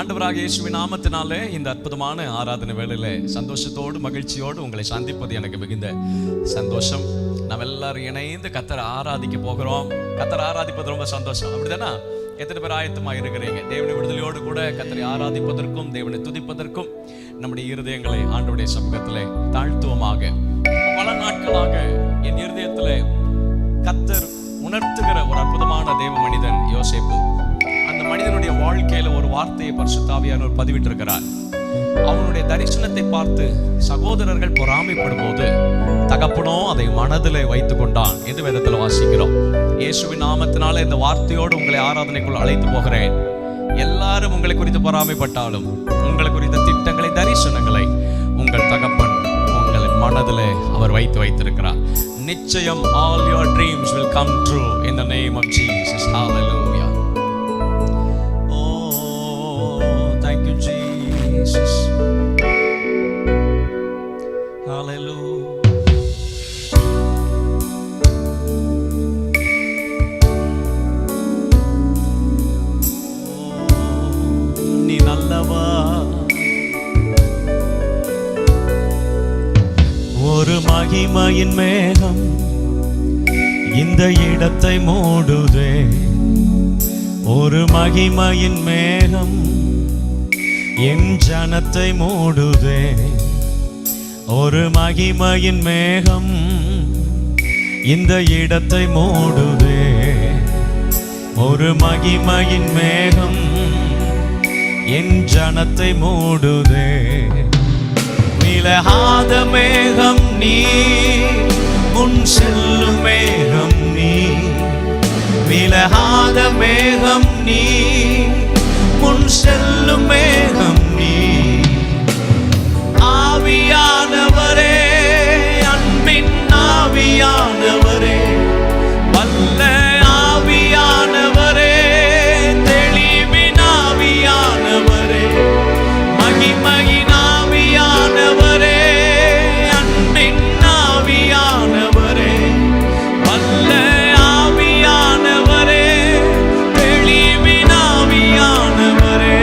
ஆண்டவராக இயேசுவின் நாமத்தினாலே இந்த அற்புதமான ஆராதனை வேளையில சந்தோஷத்தோடு மகிழ்ச்சியோடு உங்களை சந்திப்பது எனக்கு மிகுந்த சந்தோஷம். நம்ம எல்லாரும் இணைந்து கர்த்தரை ஆராதிக்க போகிறோம். கர்த்தரை ஆராதிப்பது ரொம்ப சந்தோஷம், அப்படிதானா? எத்தனை பேர் ஆயத்தமாக இருக்கிறீங்க? தேவனை விடுதலையோடு கூட கர்த்தரை ஆராதிப்பதற்கும் தேவனை துதிப்பதற்கும் நம்முடைய இருதயங்களை ஆண்டவருடைய சமூகத்திலே தாழ்த்துவமாக. பல நாட்களாக என் இருதயத்திலே கர்த்தர் உணர்த்துகிற ஒரு அற்புதமான தேவ மனிதன் யோசேப்பு. அந்த மனிதனுடைய வாழ்க்கையில ஒரு வார்த்தையை பரிசுத்த ஆவியானவர் பதிவிட்டிருக்கிறார். அவனுடைய தரிசனத்தை பார்த்து சகோதரர்கள் பொறாமைப்படும் போது தகப்பனோ அதை மனதிலே வைத்துக் கொண்டான் என்று வேதத்தில் வாசிக்கிறோம். இயேசுவின் நாமத்தினால இந்த வார்த்தையோடு உங்களை ஆராதனைக்குள் அழைத்து போகிறேன். எல்லாரும் உங்களை குறித்து பொறாமைப்பட்டாலும் உங்களை குறித்த திட்டங்களை, தரிசனங்களை உங்கள் தகப்பன் உங்கள் மனதிலே அவர் வைத்திருக்கிறார். நிச்சயம் all your dreams will come true in the name of Jesus. Hallelujah. Thank you, Jesus. Hallelujah. நீ நல்லவா. ஒரு மகிமையின் மேகம் இந்த இடத்தை மூடுதே. ஒரு மகிமையின் மேகம் என் ஜனத்தை மூடுதே. ஒரு மகிமையின் மேகம் இந்த இடத்தை மூடுதே. ஒரு மகிமையின் மேகம் என் ஜனத்தை மூடுதே. விலகாத மேகம் நீ, முன் செல்லும் மேகம் நீ. விலகாத மேகம் நீ, முன் செல்லும் மேகம் நீ. ஆவியானவரே, அன்பின் ஆவியானவரே, வல்ல ஆவியானவரே, தெளிவின் ஆவியானவரே, மகிமையின் ஆவியானவரே, அன்பின் ஆவியானவரே, வல்ல ஆவியானவரே, தெளிவின் ஆவியானவரே.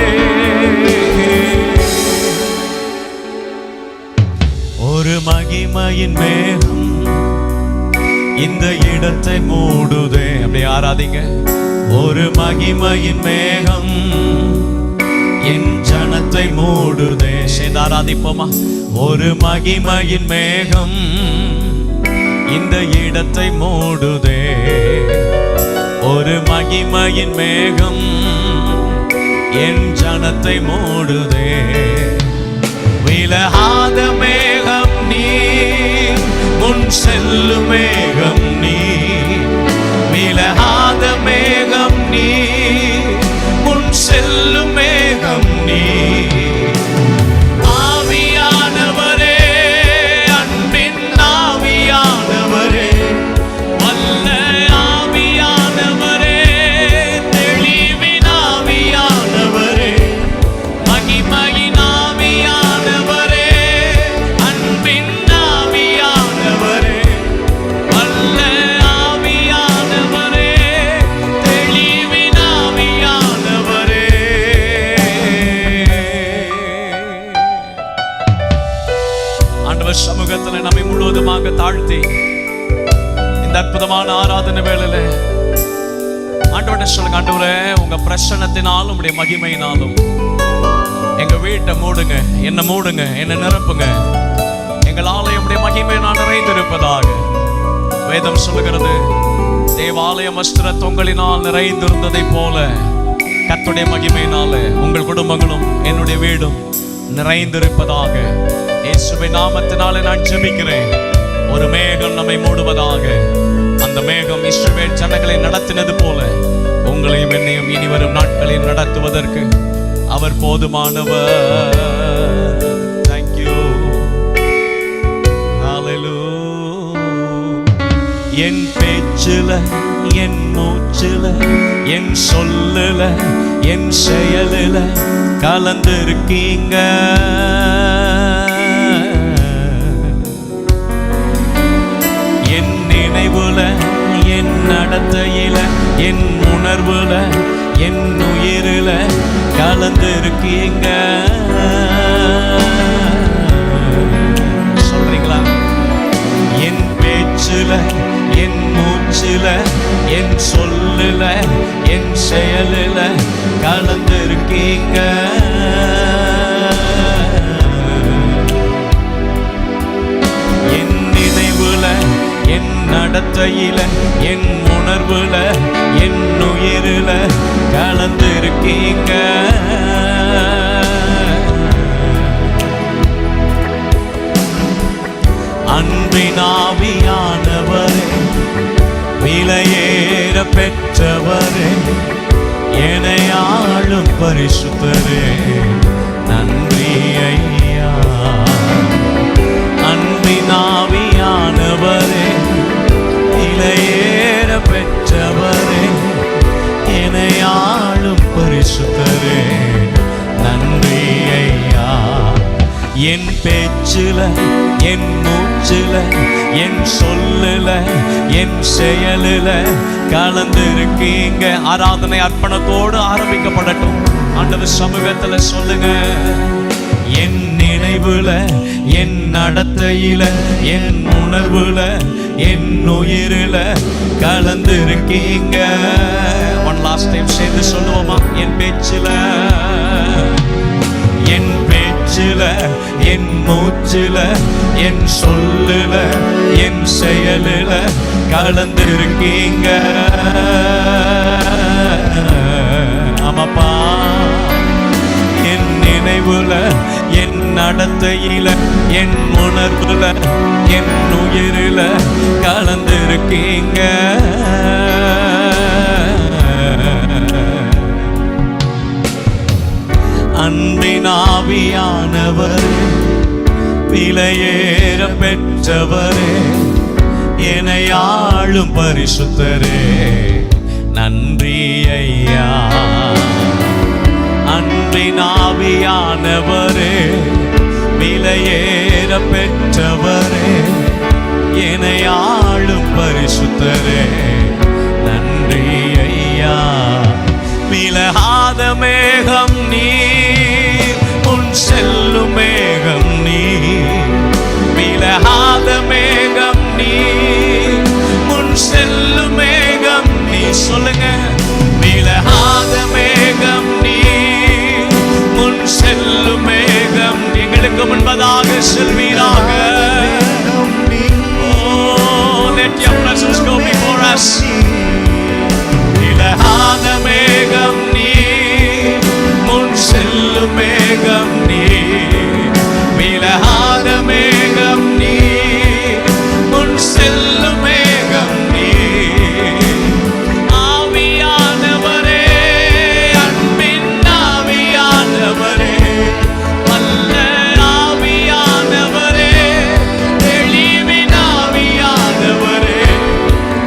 ஒரு மகிமையின் மேகம் இந்த இடத்தை மூடுதே. அப்படி ஆராதிங்க. ஒரு மகிமையின் மேகம் என் ஜனத்தை மூடுதே. சேர்ந்து ஆராதிப்போமா? ஒரு மகிமையின் மேகம் இந்த இடத்தை மூடுதே. ஒரு மகிமையின் மேகம் என் ஜனத்தை மூடுதே. விலகாத மேகம் நீ, முன் செல்லும் மேகம் நீ. விலகாத மேகம் நீ, முன் செல்லும் மேகம் நீ. ஆவியானவரே, அன்பின் ஆவியானவரே, வல்ல ஆவியானவரே, தெளிவின் ஆவியானவரே, மகிமையின் ஆவியானவரே, அன்பின் ஆவியானவரே, வல்ல ஆவியானவரே, தெளிவின் ஆவியானவரே. ஆண்டவர் சமூகத்தில் நம்மை முழுவதுமாக தாழ்த்தி இந்த அற்புதமான ஆராதனை வேளையில ஆண்டவர்கிட்ட சொல்லுங்க. ஆண்டவரே, உங்க பிரசன்னத்தினாலும் உங்களுடைய மகிமையினாலும் எங்க வீட்டை மூடுங்க, என்ன மூடுங்க, என்ன நிரப்புங்க. எங்கள் ஆலயம் உடைய மகிமையினால் நிறைந்திருப்பதாக. வேதம் சொல்லுகிறது, தேவாலயம் வஸ்திர தொங்கலினால் நிறைந்திருந்ததை போல கர்த்தருடைய மகிமையினால உங்கள் குடும்பங்களும் என்னுடைய வீடும் நிறைந்திருப்பதாக. இயேசுவின் நாமத்தினாலே நான் ஜெபிக்கிறேன். ஒரு மேகம் நம்மை மூடுவதாக. அந்த மேகம் இஸ்ரவேல் ஜனங்களை நடத்தினது போல உங்களையும் என்னையும் இனி வரும் நாட்களில் நடத்துவதற்கு அவர் போதுமானவர். Thank you. Hallelujah. என் பேச்சில, என் மூச்சில, என் சொல்லுல, என் செயலில கலந்திருக்கீங்க. என் நினைவுல, என் நடத்தையில, என் உணர்வுல, என் உயிரில கல கலந்திருக்கீங்க. சொல்றீங்களா? என் பேச்சுல, என் மூச்சுல, என் சொல்லுல, என் செயலுல கலந்திருக்கீங்க. என் நினைவுல, என் நடத்தையில, என் உணர்வுல, என் உயிருல கலந்திருக்கீங்க. அன்பின் ஆவியானவரே, விலையேற பெற்றவரே, என்னை ஆளும் பரிசுத்தரே, நன்றி ஐயா. அன்பின் ஆவியானவரே, விலையேற பெற்றவரே, என்னை ஆளும் பரிசுத்தரே, நன்றி ஐயா. என் பேச்சுல, என் மூச்சுல, என் சொல்லுல, என் செயலுல கலந்திருக்கீங்க. ஆராதனை அர்ப்பணத்தோடு ஆரம்பிக்கப்படட்டும். ஆண்டவர் சமூகத்துல சொல்லுங்க. என் நினைவுல, என் நடத்தையில, என் உணர்வுல, என் உயிருல கலந்திருக்கீங்க. ஒன் லாஸ்ட் டைம் சேர்ந்து சொல்லுவோமா? என் பேச்சுல, என் பேச்சுல, என் மூச்சுல, என் சொல்லுல, என் செயலுல கலந்திருக்கீங்க. ஆமாப்பா. என் நினைவுல, என் நடத்தையில, என் உணர்வுல, என் உயிருல கலந்திருக்கீங்க. அன்பின் ஆவியானவரே, விலையேற பெற்றவரே, என்னை ஆளும் பரிசுத்தரே, நன்றி ஐயா. அன்பின் ஆவியானவரே, விலையேற பெற்றவரே, என்னை ஆளும் பரிசுத்தரே, நன்றி ஐயா. விலகாத மேகம் நீர், உன் செல்லும் மேகம் நீர். விலகாத மேகம் நீர், உன் செல்லும் மேகம் நீர். சொல்லுங்க. விலகாத மேகம் நீர், உன் செல்லும் மேகம். எங்களுக்கு முன்பதாக செல்வீராக. Oh, let your presence go before us. விலகாத மேகம் நீர், முன் செல்லும் மேகம் நீர். விலகாத மேகம் நீர், முன் செல்லும் மேகம் நீர். ஆவியானவரே, அன்பின் ஆவியானவரே, வல்ல ஆவியானவரே, தெளிவின் ஆவியானவரே,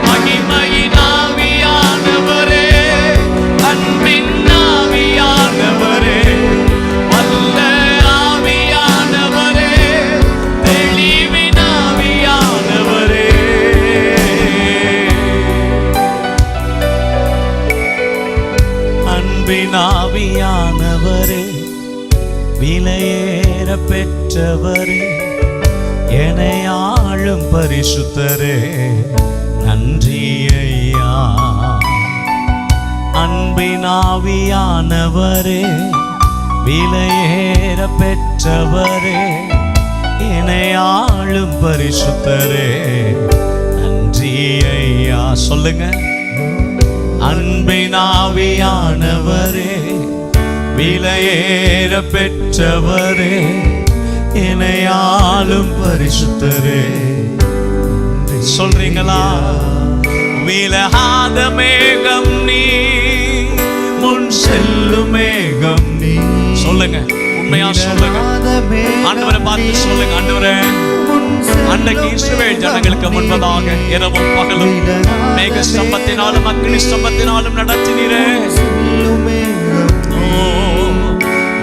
மகிமையின் ஆவியானவரே, அன்பின் ஆவியானவரே, வல்ல ஆவியானவரே, தெளிவின் ஆவியானவரே. அன்பின் ஆவியானவரே, விலையேற பெற்றவரே, என்னை ஆளும் பரிசுத்தரே, நன்றி ஐயா. அன்பின் ஆவியானவரே, விலையேற பெற்றவரே, என்னை ஆளும் பரிசுத்தரே, நன்றி ஐயா. சொல்லுங்க. அன்பின் ஆவியானவரே, விலையேற பெற்றவரே, என்னை ஆளும் பரிசுத்தரே. சொல்றீங்களா? விலகாத மேகம் நீ, முன் செல்லும் மேகம் நீ. சொல்லுங்க. உண்மையா சொல்லுங்க. ஆண்டவரை பார்த்து சொல்லுங்க. ஆண்டவரே, அன்றைக்கு இஸ்ரவேல் ஜனங்களுக்கு முன்பதாக இரவும் பகலும் மேக ஸ்தம்பத்தினாலும் அக்னி ஸ்தம்பத்தினாலும் நடத்தினீரே.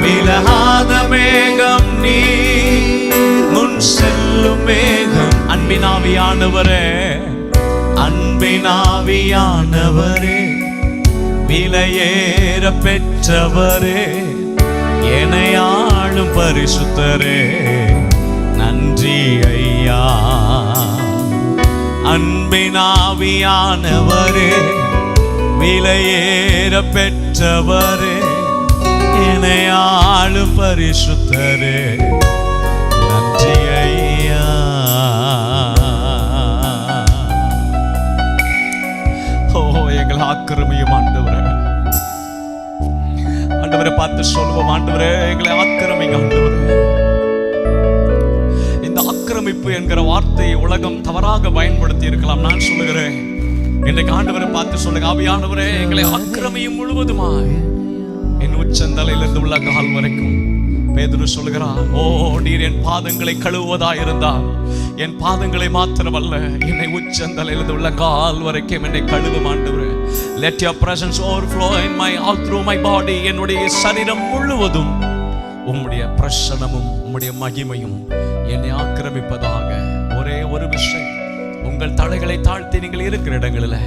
விலகாத மேகம் நீ, முன் செல்லும் மேகம். அன்பின் ஆவியானவரே, அன்பின் ஆவியானவரே, விலையேற பெற்றவரே, என்னையாளும் பரிசுத்தரே நன்றி ஐயா. அன்பினாவியானவரே, விலையேற பெற்றவரே, என்னையாளும் பரிசுத்தரே நன்றி ஐயா. ஓ, எங்களை ஆக்கிரமியும் ஆண்டவரே. ஆண்டவரை பார்த்து சொல்லுவோம், ஆண்டவரே எங்களை ஆக்கிரமிங்க ஆண்டவரே. இந்த ஆக்கிரமிப்பு என்கிற வார்த்தையை உலகம் தவறாக பயன்படுத்தி இருக்கலாம். நான் சொல்லுகிறேன், இன்றைக்கு ஆண்டவரை பார்த்து சொல்லுங்க, ஆவியானவரே எங்களை ஆக்கிரமியும் முழுவதுமாய், என் உச்சந்தலையிலிருந்து உள்ள கால் வரைக்கும். பேதுரு சொல்லுகிறார், ஓ நீர் என் பாதங்களை கழுவுவதா இருந்தால், என் பாதங்களை மாத்திரமல்ல, என்னை உச்சந்தலையிலிருந்து உள்ள கால் வரைக்கும் என்னை கழுவும் ஆண்டவரே. Let your presence overflow in my all through my body. என்னுடைய சரீரம் முழுவதும் உம்முடைய பிரசன்னமும் உம்முடைய மகிமையும் என்னை ஆக்கிரமிப்பதாக. ஒரே ஒரு விஷயம், உங்கள் தலைகளை தாழ்த்தி நீங்கள் இருக்கிற இடங்களில்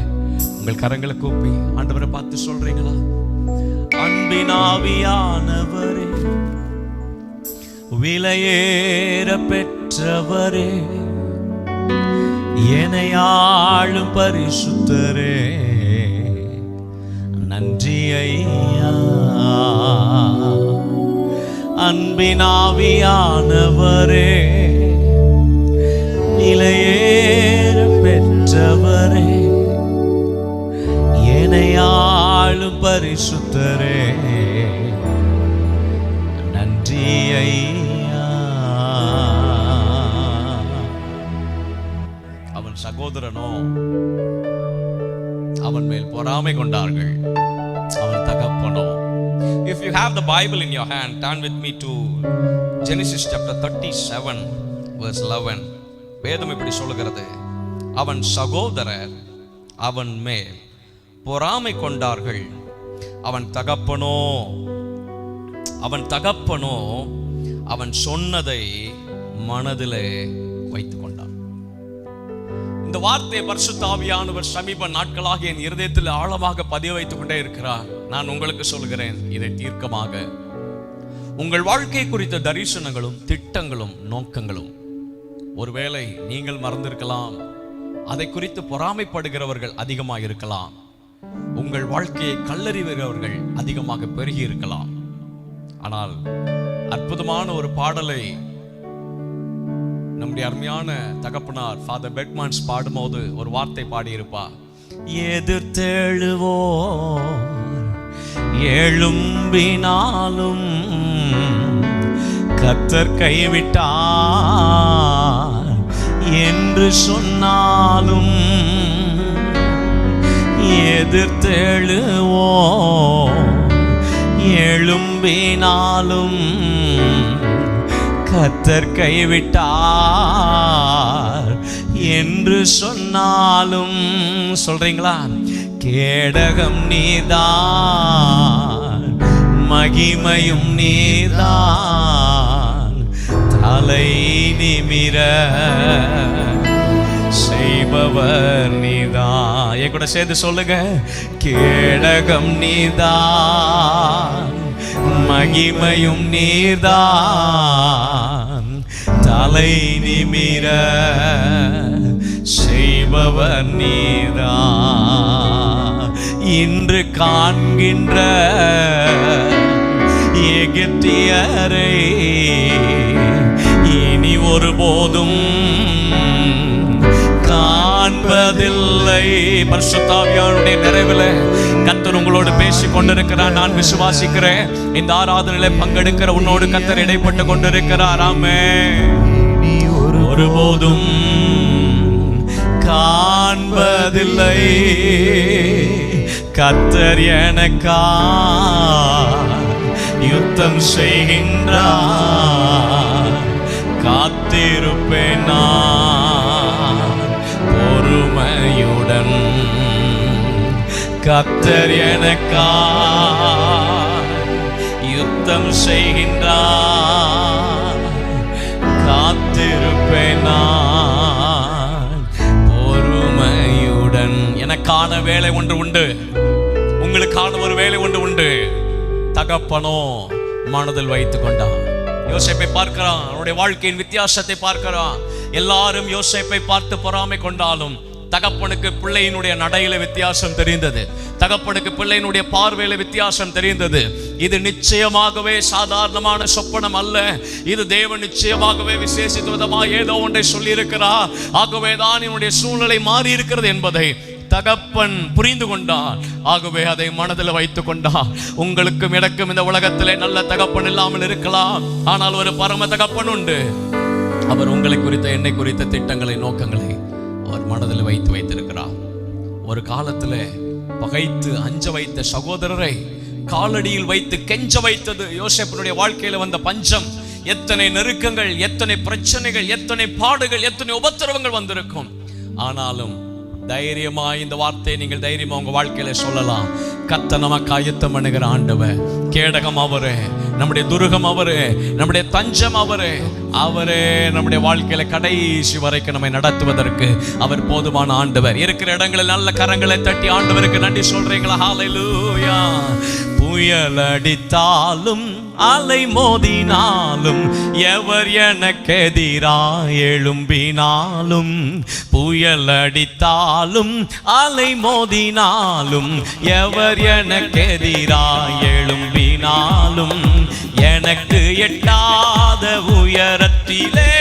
உங்கள் கரங்களை கூப்பி ஆண்டவரை பார்த்து சொல்றீங்களா? அன்பினாவியானவரே, விலையேற பெற்றவரே, என்னையாளும் பரிசுத்தரே நன்றி ஐயா. அன்பினாவியானவரே, விலையேற பெற்றவரே, என்னையாளும் பரிசுத்தரே நன்றி ஐயா. அவன் சகோதரனோ அவன் மேல் பொறாமை கொண்டார்கள், அவன் தகப்பனோ. If you have the Bible in your hand, turn with me to Genesis chapter 37 verse 11. வேதம் இப்படி சொல்லுகிறது, அவன் சகோதரர் அவன் மேல் பொறாமை கொண்டார்கள், அவன் தகப்பனோ அவன் சொன்னதை மனதிலே வைத்துக் கொண்டான். இந்த வார்த்தையை பரிசுத்த ஆவியானவர் சமீப நாட்களாக என் இருதயத்தில் ஆழமாக பதிய வைத்துக் கொண்டே இருக்கிறார். நான் உங்களுக்கு சொல்கிறேன், இதை தீர்க்கமாக உங்கள் வாழ்க்கை குறித்த தரிசனங்களும் திட்டங்களும் நோக்கங்களும் ஒருவேளை நீங்கள் மறந்திருக்கலாம். அதை குறித்து பொறாமைப்படுகிறவர்கள் அதிகமாக இருக்கலாம். உங்கள் வாழ்க்கையை கல்லறிவர்கள் அதிகமாக பெருகி இருக்கலாம். ஆனால் அற்புதமான ஒரு பாடலை நம்முடைய அருமையான தகப்பனார் ஃபாதர் பெட்மான்ஸ் பாடும்போது ஒரு வார்த்தை பாடியிருப்பார். எதிர்த்தெழுவோ எழும்பினாலும் கர்த்தர் கைவிட்டார் என்று சொன்னாலும், எதிர்த்தெழுவோ எழும்பினாலும் கர்த்தர் கைவிட்டார் என்று சொன்னாலும், சொல்றீங்களா? கேடகம் நீதான், மகிமையும் நீதான், தலை நிமிர செய்பவர் நீதான். என் கூட சேர்ந்து சொல்லுங்க, கேடகம் நீதான், மகிமையும் நீதான், தலை நிமிர செய்பவர் நீதான். இன்று காண்கின்ற எகிப்தியரை இனி ஒருபோதும் காண்பதில்லை. பரிசுத்த ஆவியானவருடைய நிறைவில் கர்த்தர் உங்களோடு பேசிக் கொண்டிருக்கிறார். நான் விசுவாசிக்கிறேன், இந்த ஆராதனையில பங்கெடுக்கிற உன்னோடு கர்த்தர் இடைப்பட்டு கொண்டிருக்கிறார். ஆமென். ஒருபோதும் காண்பதில்லை, கர்த்தர் எனக்கா யுத்தம் செய்கின்றார். காத்திருப்பேன் நான் பொறுமையுடன், கர்த்தர் எனக்கா யுத்தம் செய்கின்றார். காத்திருப்பேன் நான் பொறுமையுடன். எனக்கான வேலை ஒன்று உண்டு, உங்களுக்கான ஒரு வேலை ஒன்று உண்டு. தகப்பனோ மனதில் வைத்துக் கொண்டான். யோசேப்பை பார்க்கிறான், அவனுடைய வாழ்க்கையின் வித்தியாசத்தை பார்க்கிறான். எல்லாரும் யோசேப்பை பார்த்து பொறாமை கொண்டாலும் தகப்பனுக்கு பிள்ளையினுடைய நடையில வித்தியாசம் தெரிந்தது. தகப்பனுக்கு பிள்ளையினுடைய பார்வையில வித்தியாசம் தெரிந்தது. இது நிச்சயமாகவே சாதாரணமான சொப்பனம் அல்ல. இது தேவன் நிச்சயமாகவே விசேஷித்த விதமாக ஏதோ ஒன்றை சொல்லி இருக்கிறார். ஆகவேதான் என்னுடைய சூழ்நிலை மாறி இருக்கிறது என்பதை தகப்பன் புரிந்து கொண்டார். ஆகவே அதை மனதில் வைத்துக் கொண்டார். உங்களுக்கும் எனக்கும் இந்த உலகத்திலே நல்ல தகப்பன் இல்லாமல் இருக்கலாம், ஆனால் ஒரு பரம தகப்பன் உண்டு. அவர் உங்களை குறித்த, என்னை குறித்த திட்டங்களை, நோக்கங்களை அவர் மனதில் வைத்திருக்கிறார். ஒரு காலத்துல பகைத்து அஞ்ச வைத்த சகோதரரை காலடியில் வைத்து கெஞ்ச வைத்தது யோசேப்பினுடைய வாழ்க்கையில வந்த பஞ்சம். எத்தனை நெருக்கங்கள், எத்தனை பிரச்சனைகள், எத்தனை பாடுகள், எத்தனை உபத்திரவங்கள் வந்திருக்கும். ஆனாலும் தைரியமா இந்த வார்த்தையை நீங்கள் தைரியமா உங்க வாழ்க்கையில சொல்லலாம். கர்த்தர் நமக்கு ஆயத்தம் பண்ணுகிற ஆண்டவர், கேடகம் அவரே, நம்முடைய துருகம் அவரே, நம்முடைய தஞ்சம் அவரே. அவரே நம்முடைய வாழ்க்கையில கடைசி வரைக்கும் நம்மை நடத்துவதற்கு அவர் போதுமான ஆண்டவர். இருக்கிற இடங்களில் நல்ல கரங்களை தட்டி ஆண்டவருக்கு நன்றி சொல்றீங்களா? ஹல்லேலூயா. புயல் அடித்தாலும் அலை மோதினாலும் எவர் எனக்கு எதிராய் எழும்பினாலும், புயல் அடித்தாலும் அலை மோதினாலும் எவர் எனக்கு எதிராய் எழும்பினாலும், எனக்கு எட்டாத உயரத்திலே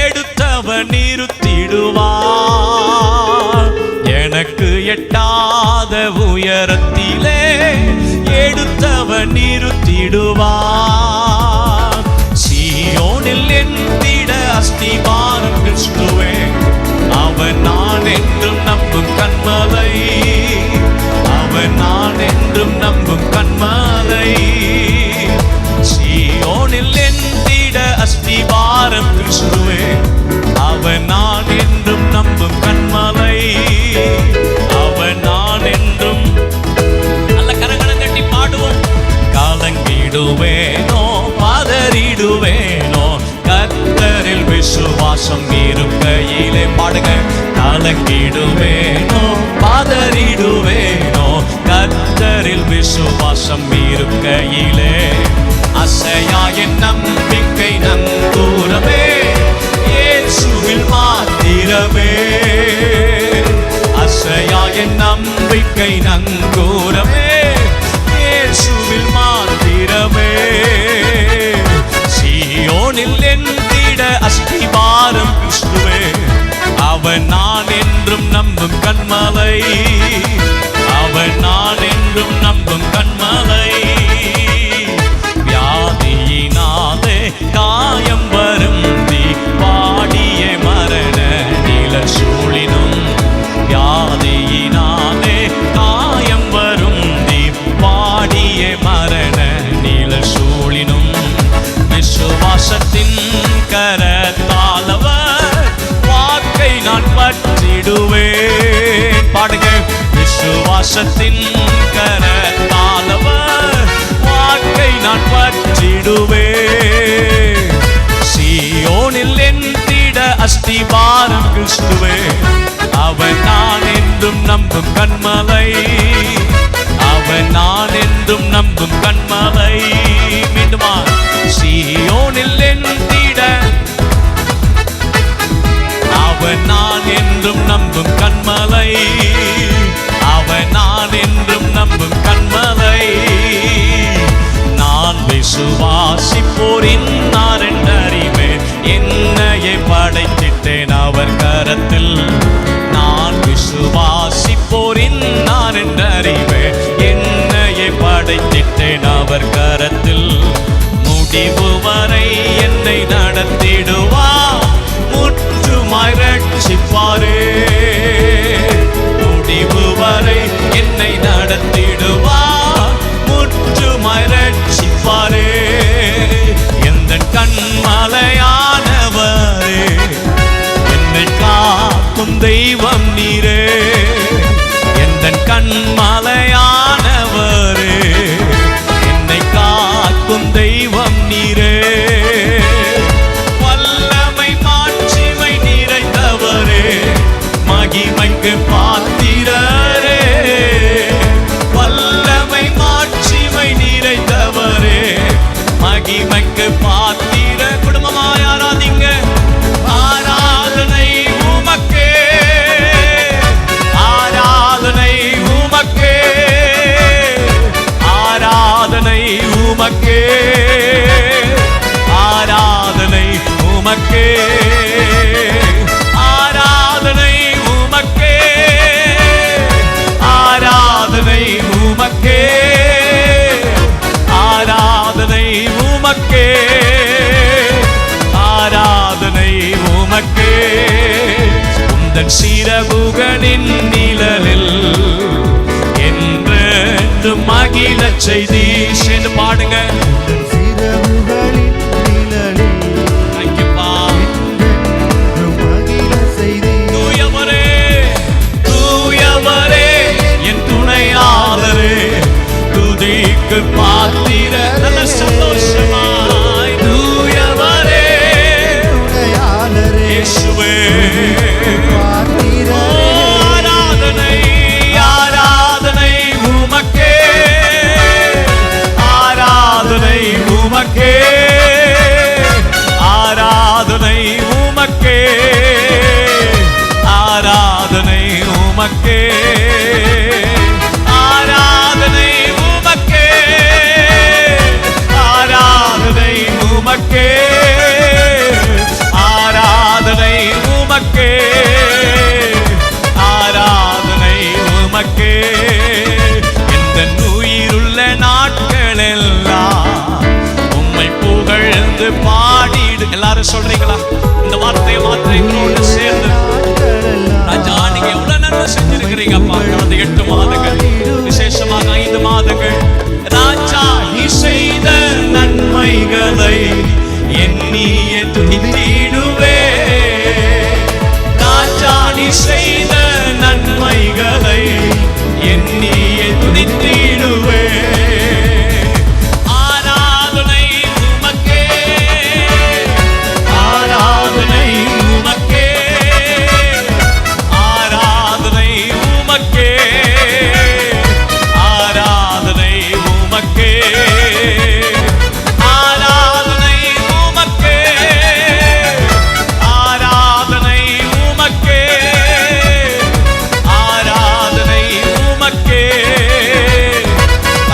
எடுத்தவர் நிறுத்திடுவார். எனக்கு எட்டாத உயரத்திலே எடுத்தவர் நிறுத்திடுவார். சீயோனில் எந்திட அஸ்திபாரம் கிறிஸ்துவே, அவன் நான் என்றும் நம்பும் கன்மலை, அவன் நான் என்றும் நம்பும் கன்மலை. சீயோனில் எந்திட அஸ்திபாரம் கிறிஸ்துவே, அவன் நான் என்றும் நம்பும் கன்மலை, அவன் நான் என்றும். நல்ல கரங்களை தட்டி பாடுவோம். கலங்கிடுவேனோ பதறிடுவேனோ கர்த்தரில் விசுவாசம் இருக்கையிலே. பாடுங்க. கலங்கிடுவேனோ பதறிடுவேனோ கர்த்தரில் விசுவாசம் இருக்கையிலே. அசையா என் நம்பிக்கை நங்கூரமே, இயேசுவில் மாத்திரமே. அசையா என் நம்பிக்கை நங்கூரமே, இயேசுவில் மாத்திரமே. சீயோனில் எந்திட அஸ்திபாரம் கிறிஸ்துவே, அவன் நான் என்றும் நம்பும் கன்மலை, அவன் நான் என்றும் நம்பும் கன்மலை. வியாதியினாலே காயம் வருந்தி பாடிய மரண நிழல் சூழினும், வியாதியினாலே காயம் வருந்தி பாடிய மரண நிழல் சூழினும், விசுவாசத்தின் கரத்தாலவர் வாக்கை நான் பற்றிடுவேன். பாடுங்க. விசுவாசத்தின் கரத்தாலவர் வாக்கை நான் பற்றிடுவேன். சீயோனில் எந்திட அஸ்திபாரம் கிறிஸ்துவே, அவன் நான் என்றும் நம்பும் கன்மலை, அவன் நான் என்றும் நம்பும் கன்மலை. மீண்டுமா. சீயோனில் எந்திட அவன் நான் என்றும் நம்பும் கன்மலை, அவன் நான் என்றும் நம்பும் கன்மலை. நான் விசுவாசிப்போரின் நான் என்றறிவேன், என்னையை படைத்திட்டேன் அவர் கரத்தில். நான் விசுவாசிப்போரின் நான் என்றறிவேன், என்னையை படைத்திட்டேன் அவர் கரத்தில். முடிவு வரை என்னை நடத்திடுவார், முற்றுமாய் ரட்சிப்பாரே. முடிவு வரை என்னை நடத்திடுவார், முற்றுமாய் ரட்சிப்பாரே. எந்தன் கன்மலையானவரே, என்னை காக்கும் தெய்வம் நீரே. எந்தன் கன்மலையானவரே, என்னை காக்கும் தெய்வம் நீரே. வல்லமை மாட்சிமை நிறைந்தவரே, மகிமைக்கு பாத்திரரே. வல்லமை உமக்கே, ஆராதனை உமக்கே, ஆராதனை உமக்கே, ஆராதனை உமக்கே, ஆராதனை உமக்கே, ஆராதனை உமக்கே. உந்தன் சிறகுகளின் நிழலில் என்று மகிழச் செய்தி சேர்ந்து பாடுங்க. தூயவரே தூயவரே என் துணையாளரே, துதிக்கு பாத்திர நல்ல சந்தோஷமாய் தூயவரே இயேசுவே, ஆராதனை ஆராதனை உமக்கே, ஆராதனை உமக்கே, ஆராதனை உமக்கே, ஆராதனை உமக்கே, ஆராதனை உமக்கே, ஆராதனை உமக்கே, ஆராதனை உமக்கே, ஆராதனை உமக்கே. இந்த உயிருள்ள நாட்கள் எல்லாம் உம்மை புகழ்ந்து பாடிடு. எல்லாரும் சொல்றீங்களா இந்த வார்த்தையை மாத்திரை சேர்ந்து? ராஜா, நீங்க எவ்வளவு நன்மை செஞ்சிருக்கிறீங்கப்பா கடந்த 8 மாதங்கள், விசேஷமாக 5 மாதங்கள். ராஜா, நீ செய்த நன்மைகளை எண்ணிய துதித்திடுவே. ராஜா, நீ செய்த நன்மைகளை எண்ணிய துதித்திடுவே. ஆராதனை உமக்கே, ஆராதனை உமக்கே, ஆராதனை உமக்கே, ஆராதனை உமக்கே, ஆராதனை உமக்கே, ஆராதனை உமக்கே, ஆராதனை உமக்கே,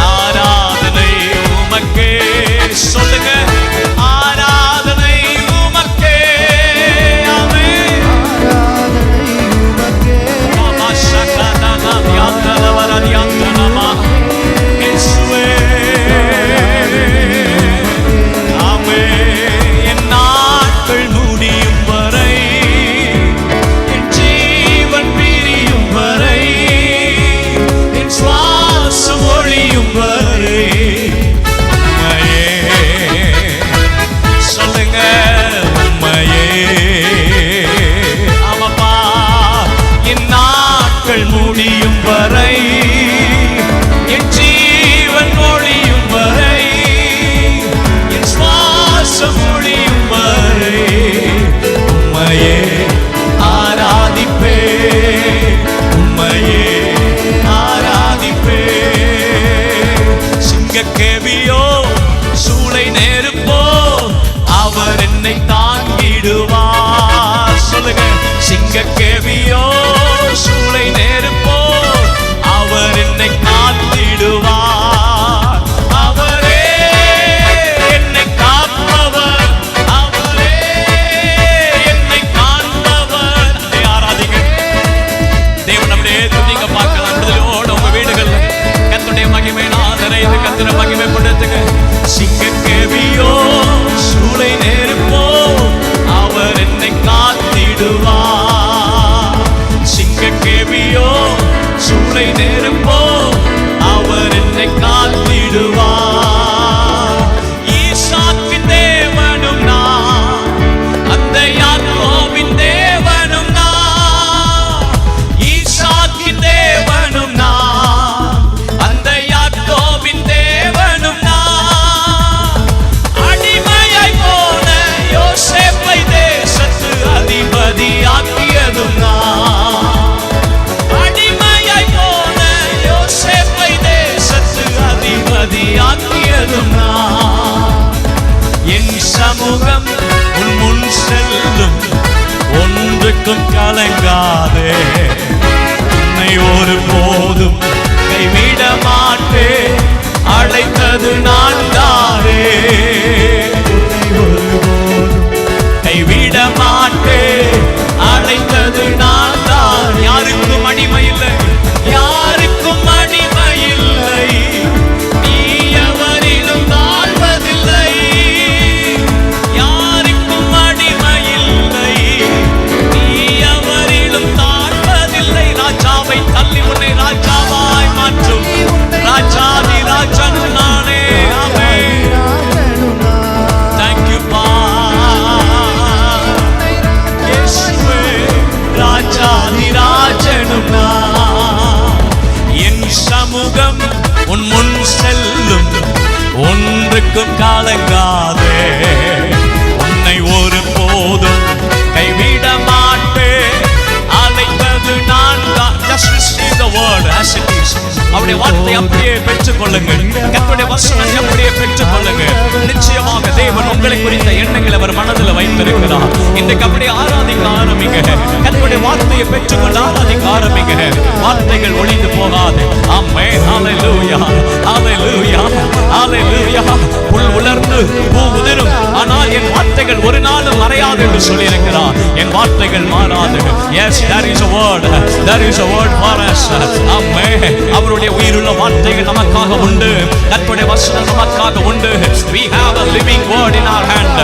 ஆராதனை உமக்கே. சொல்லுங்க, ஆராதனை உமக்கே. ஆமென். பாபா சகதனா யாத்ரவரன் யாத்ரமா இயேசுவே. ஆமென். என் நாட்கள் முடியும் வரை, என் ஜீவன் பிரியும் வரை, என் சுவாசம் ஒழியும் வரை உம்மையே. சொல்லுங்க, உம்மையே. ஆமாப்பா, என் நாட்கள் முடியும் வரை, என் ஜீவன் ஒழியும் வரை, என் சுவாசம் ஒழியும் வரை உம்மையே ஆராதிப்பே, உம்மையே ஆராதிப்பே. சிங்கக்கேவியோ சூளை நெருப்போ அவர் என்னை தாங்கிடுவார். சொல்லுங்க, சிங்கக்கேவியோ சூளை நெருப்போ அவர் என்னை காத்திடுவார். அவரே என்னை காப்பவர், அவரே என்னை காண்பவர். ஆராதிங்க தேவன். நம்முடைய துதிக்க பார்க்கலாம் விடுதலையோட உங்க வீடுகள்ல கர்த்தருடைய மகிமை நிறைந்து கர்த்தரை மகிமைப்படுத்துங்க. சிங்கக்கேவியோ சூளை நெருப்போ அவர் என்னை காத்திடுவார். சிங்கக்கேவியோ சூளை நெருப்போ அவர் என்னை காத்திடுவார். ஈசாக்கின் தேவனும் நான், அந்த யாக்கோபின் தேவனும் நான். ஈசாக்கின் தேவனும் நான், அந்த யாக்கோபின் தேவனும் நான். அடிமையாய் போன யோசேப்பை தேசத்து அதிபதியாக்கியதும் நான். அடிமையாய் போன யோசேப்பை தேசத்து அதிபதியாக்கியதும் நான். என் சமூகம் உன் முன் செல்லும், ஒன்றுக்கும் கலங்காதே. உன்னை ஒரு போதும் கைவிட மாட்டேன், அழைத்தது நான் தான். எதற்கும் கலங்காதே, உன்னை ஒரு போதும் கைவிட மாட்டேன், அழைத்தது நான் தான். Just receive the word as it is. அவருடைய வார்த்தை அப்படியே பெற்றுக் கொள்ளுங்கள். கர்த்தருடைய வசனத்தை அப்படியே பெற்றுக் கொள்ளுங்கள். நிச்சயமாக தேவன் உங்களை குறித்த எண்ணங்களை அவர் மனதில் வைத்திருக்கிறார். இன்றைக்கு அப்படியே ஆராதிக்க ஆரம்பிங்க. கர்த்தருடைய வார்த்தையை பெற்றுக்கொண்டு ஆராதிக்க ஆரம்பிங்க. வார்த்தைகள் ஒளிந்து போகாது. ஆமென். ஹalleluya, ஹalleluya, ஹalleluya. புல் உலர்ந்து பூ உதிரும், ஆனால் என் வார்த்தைகள் ஒரு நாளும் மறையாது என்று சொல்லி இருக்கிறார். என் வார்த்தைகள் மாறாது. Yes, there is a word. There is a word for us. ஆமென். அவருடைய உயிருள்ள வார்த்தைகள் நமக்காக உண்டு. கர்த்தருடைய வசனம் நமக்காக உண்டு. We have a living word in our hand.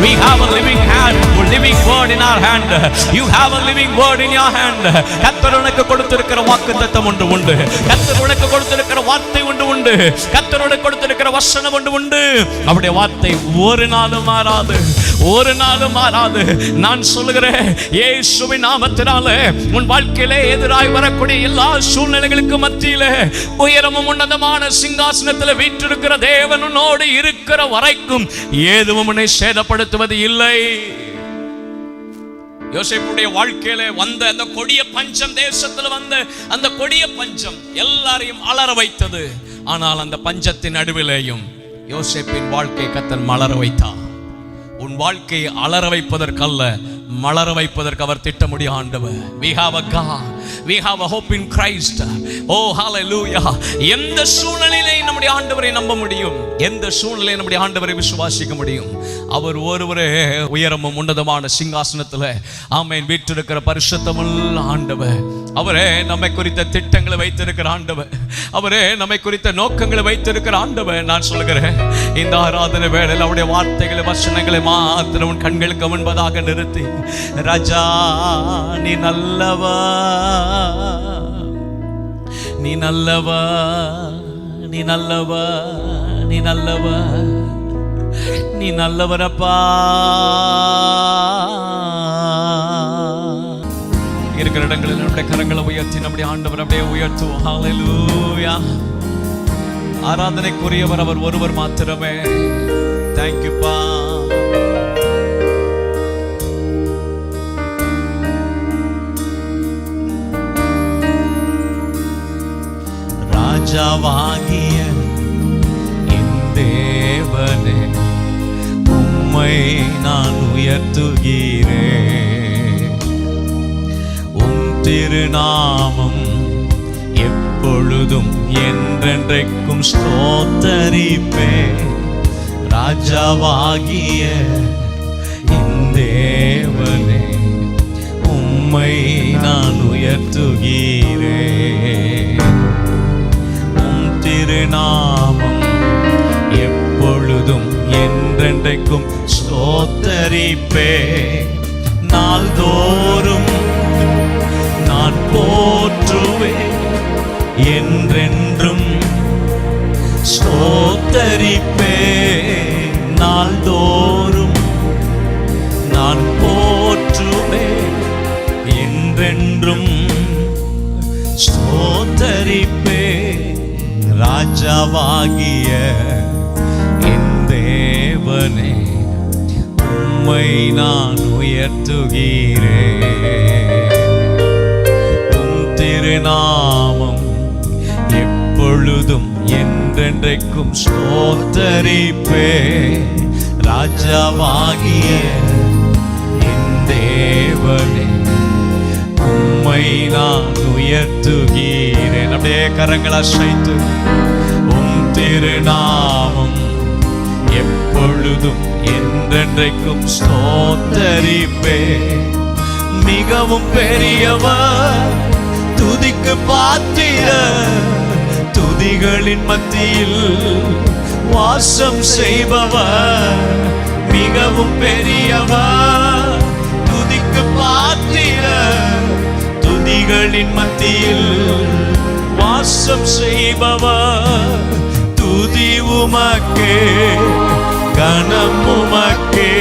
We have a living word in our hand. You have a living word in your hand. கர்த்தர் உனக்கு கொடுத்திருக்கிற வாக்குத்தத்தம் ஒன்று உண்டு. கர்த்தர் உனக்கு கொடுத்திருக்கிற வார்த்தை ஒன்று உண்டு. கர்த்தர் உனக்கு கொடுத்திருக்கிற வசனம் ஒன்று உண்டு. அவருடைய வார்த்தை ஒரு நாளும் மாறாது, ஒரு நாளும் மாறாது. நான் சொல்லுகிறேன், இயேசுவின் நாமத்தினாலே உன் வாழ்க்கையிலே எதிராய் வரக்கூடிய எல்லா சூழ்நிலைகளுக்கு மத்தியிலே உயரமும் உன்னதமான சிங்காசனத்தில் வீற்றிருக்கிற தேவன் உன்னோடு இருக்கிற வரைக்கும் ஏதுவும் உன்னை சேதப்படுத்துவது இல்லை. யோசேப்புடைய வாழ்க்கையில வந்த அந்த கொடிய பஞ்சம், தேசத்தில் வந்த அந்த கொடிய பஞ்சம் எல்லாரையும் அலற வைத்தது. ஆனால் அந்த பஞ்சத்தின் நடுவிலேயும் யோசேப்பின் வாழ்க்கை கர்த்தர் மலர வைத்தார். உன் வாழ்க்கையை அலற வைப்பதற்கல்ல, மலர வைப்பதற்கு அவர் திட்டமுடைய ஆண்டவர். We have a God. We have a hope in Christ. Oh hallelujah. எந்த சூழ்நிலையிலே நம்முடைய ஆண்டவரை நம்ப முடியும், எந்த சூழ்நிலையிலே நம்முடைய ஆண்டவரை விசுவாசிக்க முடியும்? அவர் ஒருவரே உயரமும் உன்னதமான சிங்காசனத்தில் ஆமென் வீற்றிருக்கிற பரிசுத்தமுள்ள ஆண்டவர். அவரே நம்மை குறித்த திட்டங்களை வைத்திருக்கிற ஆண்டவர். அவரே நம்மை குறித்த நோக்கங்களை வைத்திருக்கிற ஆண்டவர். நான் சொல்லுகிறேன், இந்த ஆராதனை வேளையில் அவருடைய வார்த்தைகளை வசனங்களை மாத்திரம் உன் கண்களுக்கு முன்பதாக நிறுத்தி, ராஜா நீ நல்லவா, நீ நல்லவா, நீ நல்லவா, நீ நல்லவா, நீ நல்லவரப்பா. இருக்கிற இடங்களில் நம்முடைய கரங்களை உயர்த்தி நம்முடைய ஆண்டவர் அப்படியே உயர்த்துவோம். ஹalleluya. ஆராதனைக்குரியவர் அவர் ஒருவர் மாத்திரமே. Thank you பா. ராஜாவாகிய என் தேவனே, உம்மை நான் உயர்த்துகிறேன். திருநாமம் எப்பொழுதும் என்றென்றைக்கும் ஸ்தோத்தரிப்பேன். ராஜாவாகிய என் தேவனே, உம்மை நான் உயர்த்துகிறேன். உம் திருநாமம் எப்பொழுதும் என்றென்றைக்கும் ஸ்தோத்தரிப்பேன். நாள்தோறும் நான் போற்றுவேன், என்றென்றும் ஸ்தோத்தரிப்பேன். நாள்தோறும் நான் போற்றுவேன், என்றென்றும் ஸ்தோத்தரிப்பேன். ராஜாவாகிய என் தேவனே, உம்மை நான் உயர்த்துகிறேன். நாமம் எப்பொழுதும் என்றென்றைக்கும் ஸ்தோத்தரிப்பேன். ராஜாவாகிய என் தேவனே, உம்மை நான் உயர்த்துகிறேன். அப்படியே கரங்களை அசைத்து, உம் திருநாமம் எப்பொழுதும் என்றென்றைக்கும் ஸ்தோத்தரிப்பேன். மிகவும் பெரியவர், துதிக்கு பாத்திர, துதிகளின் மத்தியில் வாசம் செய்பவர். மிகவும் பெரியவர், துதிக்கு பாத்திர, துதிகளின் மத்தியில் வாசம் செய்பவர். துதி உமக்கே, கனம் உமக்கே,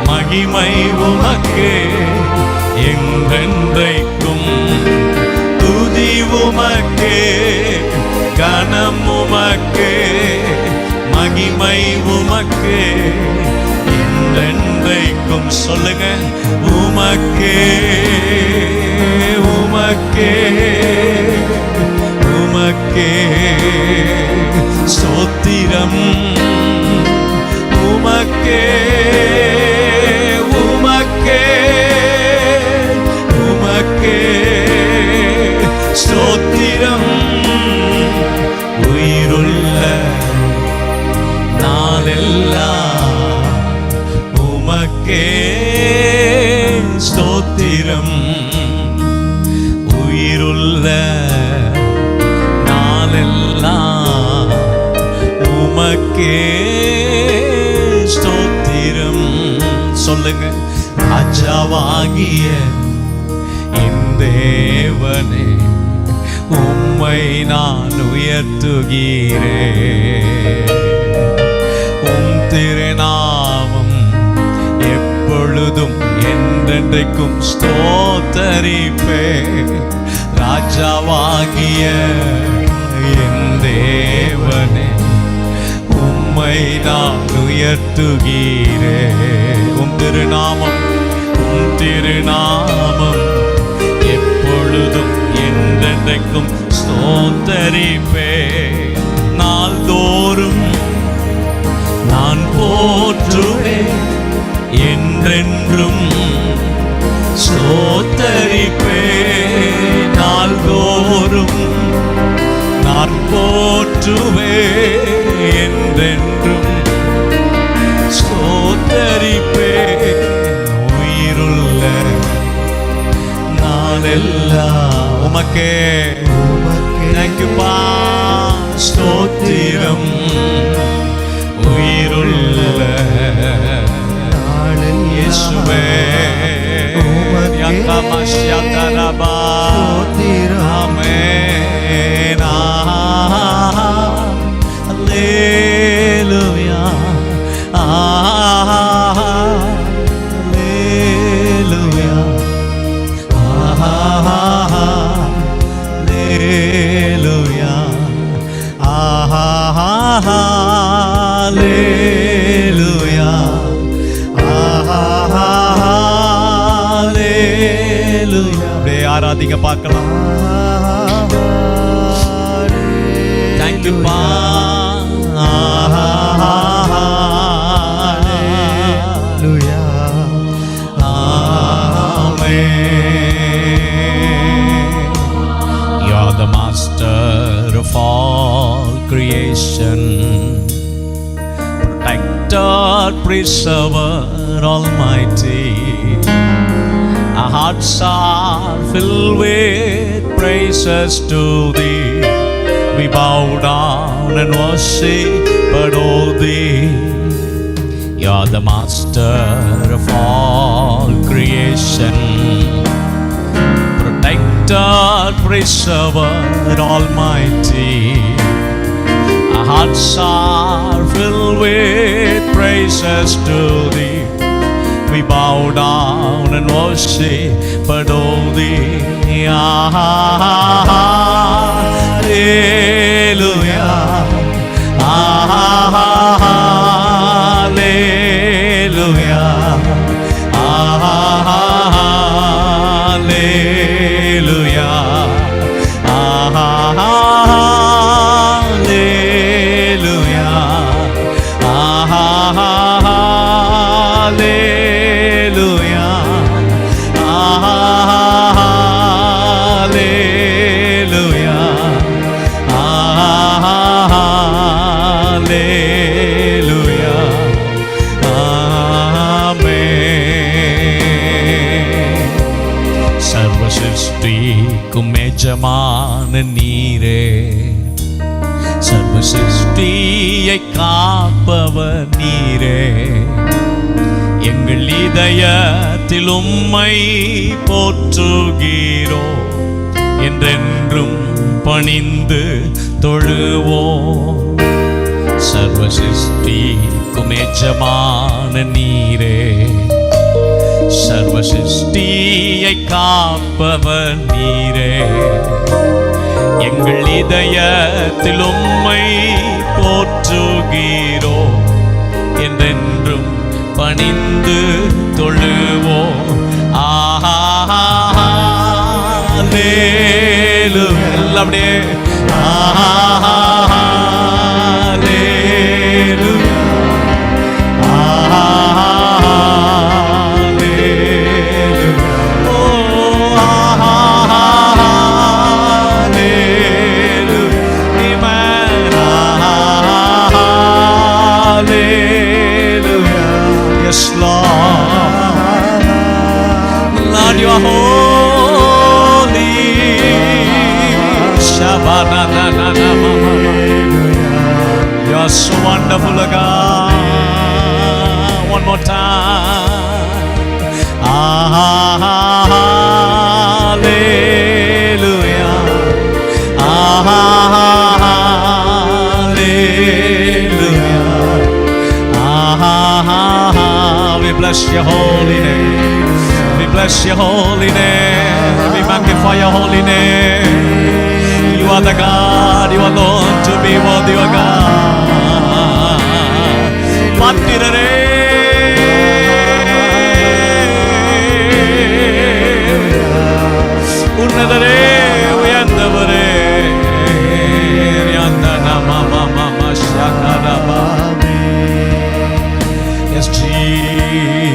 மகிமை உமக்கே என்றென்றைக்கும். துதி உமக்கே, கனம் உமக்கே, மகிமை உமக்கே என்றென்றைக்கும் சொல்லுங்க. உமக்கே உமக்கே உமக்கே ஸ்தோத்திரம். உமக்கே உமக்கே உமக்கே ஸ்தோத்திரம். உயிருள்ள நாளெல்லாம் உமக்கே ஸ்தோத்திரம். உயிருள்ள நாளெல்லாம் உமக்கே ஸ்தோத்திரம். சொல்லுங்க. ராஜாவாகிய என் தேவனே உம்மை நான் உயர்த்துகிறேன். உம் திருநாமம் எப்பொழுதும் என்றென்றைக்கும் ஸ்தோத்தரிப்பேன். ராஜாவாகிய என் தேவனே உம்மை நான் உயர்த்துகிறேன். உம் திருநாமம் எப்பொழுதும் என்றென்றைக்கும் ஸ்தோத்தரிப்பேன். நாள்தோறும் நான் போற்றுவேன், என்றென்றும் ஸ்தோத்தரிப்பேன். நாள்தோறும் நான் போற்றுவேன், என்றென்றும் ஸ்தோத்தரிப்பேன். உயிருள்ள நாளெல்லாம் உமக்கே. தேங்க்யூப்பா. ஸ்தோத்திரம். உயிருள்ள இயேசுவே யகமஷ்யதரபா ஆமென். அல்லேலூயா அல்லேலூயா அல்லேலூயா அல்லேலூயா அல்லேலூயா. அப்படியே ஆராதிக்க பார்க்கலாம். தேங்க்யூப்பா. You're the master of all creation, protector, preserver, almighty. Our hearts are filled with praises to thee. We bow down and worship, adore thee. You're the master of all creation, protector, preserver, almighty. Our hearts are filled with praises to thee. We bow down and worship, adore thee. Hallelujah, hallelujah, hallelujah, hallelujah, hallelujah, hallelujah, hallelujah, amen. सर्व सृष्टि க்கும் எஜமான நீரே, सर्व सृष्टिயை காப்பவர் நீரே. எங்கள் இதயத்தில் உம்மை போற்றுகிறோம், என்றென்றும் பணிந்து தொழுவோம். सर्व सृष्टिக்கும் எஜமான நீரே, सर्व सृष्टिயை காப்பவர் நீரே. எங்கள் இதயத்தில் உம்மை போற்றுகிறோம், விழுந்து தொழுவோம். எல்லாம் அப்படியே you are holy. You are so wonderful, God. One more time. Hallelujah. Hallelujah. We bless your holy name. We bless your holy name. We magnify your holy name. You are the God. You alone to be worthy, O God. Patirare, unnadare, uyandavare, yandana mama mama shakaraba. Yes, Jesus.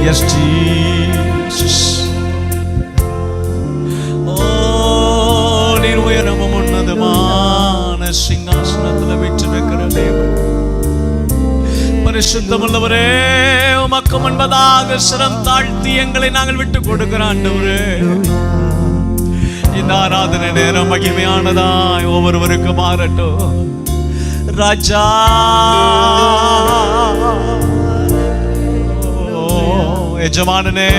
Yes, Jesus. Oh, நீர் உயரமும் உன்னதமான சிங்காசனத்தில் வீற்றிருக்கிற தேவன், பரிசுத்தமுள்ளவரே, உமக்கு முன்பதாக சிரம் தாழ்த்தி எங்களை நாங்கள் விட்டுக் கொடுக்கிற ஆண்டவரே, இந்த ஆராதனை நேரம் மகிமையானதாய் ஒவ்வொருவருக்கு மாறட்டும். ராஜா, எஜமானனே,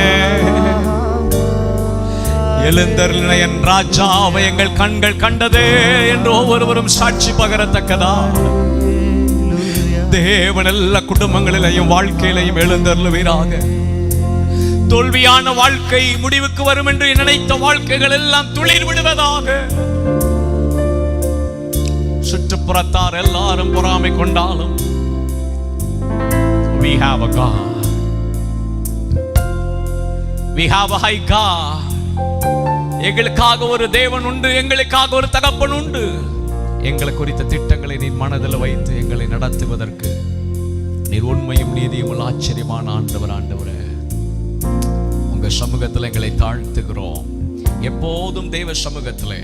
எழுந்தருளின என் ராஜாவை எங்கள் கண்கள் கண்டதே என்று ஒவ்வொருவரும் சாட்சி பகரத்தக்கதா தேவன் எல்லா குடும்பங்களிலையும் வாழ்க்கையிலையும் எழுந்தருளுவீராக. தோல்வியான வாழ்க்கை முடிவுக்கு வரும் என்று நினைத்த வாழ்க்கைகள் எல்லாம் துளிர் விடுவதாக. சுற்றுப்புறத்தார் எல்லாரும் பொறாமை கொண்டாலும் we have a God. We have a high God. எங்களுக்காக ஒரு தேவன் உண்டு, எங்களுக்காக ஒரு தகப்பன் உண்டு. எங்களை குறித்த திட்டங்களை நீர் மனதில் வைத்து எங்களை நடத்துவதற்கு நீர் உண்மையும் நீதியும் உள்ள ஆச்சரியமான ஆண்டவர். ஆண்டவரே, உங்க சமூகத்தில் எங்களை தாழ்த்துகிறோம். எப்போதும் தேவ சமூகத்திலே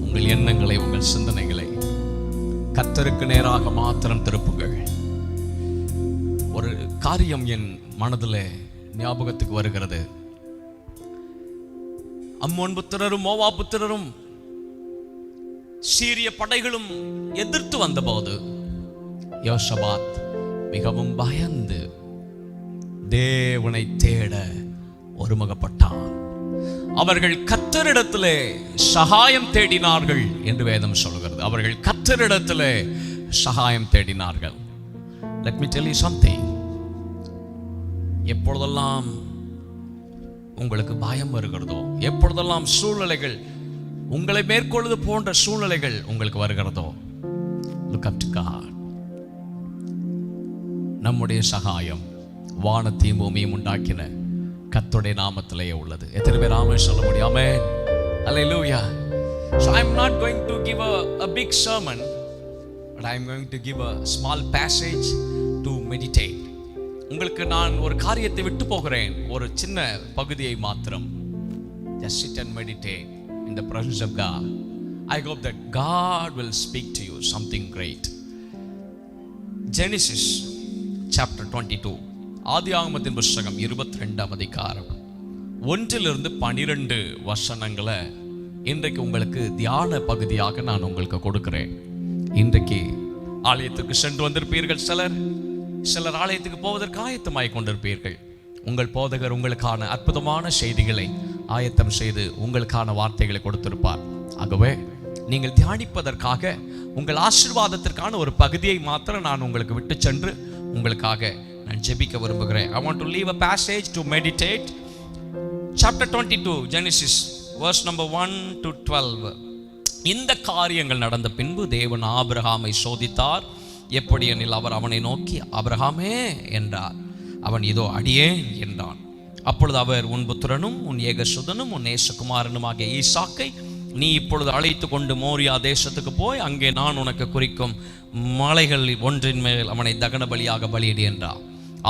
உங்கள் எண்ணங்களை, உங்கள் சிந்தனைகளை கர்த்தருக்கு நேராக மாத்திரம் திருப்புங்கள். ஒரு காரியம் என் மனதில் ஞாபகத்துக்கு வருகிறது. அம்மோன் புத்திரரும் மோவா புத்திரரும் சீரிய படைகளும் எதிர்த்து வந்தபோது யோசபாத் மிகவும் பயந்து தேவனை தேட ஒருமுகப்பட்டான். அவர்கள் கர்த்தரிடத்திலே சகாயம் தேடினார்கள் என்று வேதம் சொல்கிறது. அவர்கள் கர்த்தரிடத்திலே சகாயம் தேடினார்கள். Let me tell you something. எப்பொழுதெல்லாம் உங்களுக்கு பயம் வருகிறதோ, எப்பொழுதெல்லாம் சூழ்நிலைகள் உங்களை மேற்கொள்வது போன்ற சூழ்நிலைகள் உங்களுக்கு வருகிறதோ, look up to God. நம்முடைய சகாயம் வானத்தையும் பூமியையும் உண்டாக்கின கர்த்தருடைய நாமத்திலேயே உள்ளது. எத்தனை பேர் ஆமென் சொல்ல முடியும்? ஆமென். Hallelujah. So I am not going to give a big sermon, but I am going to give a small passage to meditate. உங்களுக்கு நான் ஒரு காரியத்தை விட்டு போகிறேன், ஒரு சின்ன பகுதியை மாத்திரம். Just sit and meditate in the presence of God. I hope that God will speak to you something great. Genesis chapter 22. ஆதியாகமத்தின் புத்தகம் 22ஆம் அதிகாரம் 1 - 12 வசனங்களை இன்றைக்கு உங்களுக்கு தியான பகுதியாக நான் உங்களுக்கு கொடுக்கிறேன். இன்றைக்கு ஆலயத்துக்கு சென்று வந்திருப்பீர்கள். சிலர் ஆலயத்துக்கு போவதற்கு ஆயத்தமாய் கொண்டிருப்பீர்கள். உங்கள் போதகர் உங்களுக்கான அற்புதமான செய்திகளை ஆயத்தம் செய்து உங்களுக்கான வார்த்தைகளை கொடுத்திருப்பார். ஆகவே நீங்கள் தியானிப்பதற்காக உங்கள் ஆசீர்வாதத்திற்கான ஒரு பகுதியை மாத்திரம் நான் உங்களுக்கு விட்டு சென்று உங்களுக்காக நான் ஜெபிக்க விரும்புகிறேன். I want to leave a passage to meditate. Chapter 22 Genesis verse number 1 to 12. இந்த காரியங்கள் நடந்த பின்பு தேவன் ஆபிரகாமை சோதித்தார். எப்படி எனில் அவர் அவனை நோக்கி ஆபிரகாமே என்றார். அவன் இதோ அடியேன் என்றான். அப்பொழுது அவர் உன் புத்திரனும் உன் ஏகசுதனும் உன் நேசகுமாரனுமாகிய ஈசாக்கை நீ இப்பொழுது அழைத்து கொண்டு மோரியா தேசத்துக்கு போய் அங்கே நான் உனக்கு குறிக்கும் மலைகள் ஒன்றின் மேல் அவனை தகன பலியாக பலியிடு என்றார்.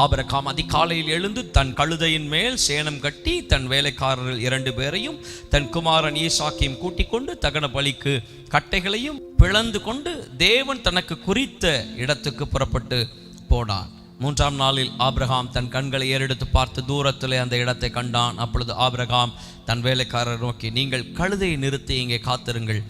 ஆபிரகாம் அதிகாலையில் எழுந்து தன் கழுதையின் மேல் சேணம் கட்டி தன் வேலைக்காரர்கள் 2 பேரையும் தன் குமாரன் ஈசாக்கையும் கூட்டிக் கொண்டு தகன பலிக்கு கட்டைகளையும் பிளந்து கொண்டு தேவன் தனக்கு குறித்த இடத்துக்கு புறப்பட்டு போனான். 3ஆம் நாளில் ஆபிரகாம் தன் கண்களை ஏறெடுத்து பார்த்து தூரத்திலே அந்த இடத்தை கண்டான். அப்பொழுது ஆபிரகாம் தன் வேலைக்காரர் நோக்கி, நீங்கள் கழுதையை நிறுத்தி இங்கே காத்திருங்கள்,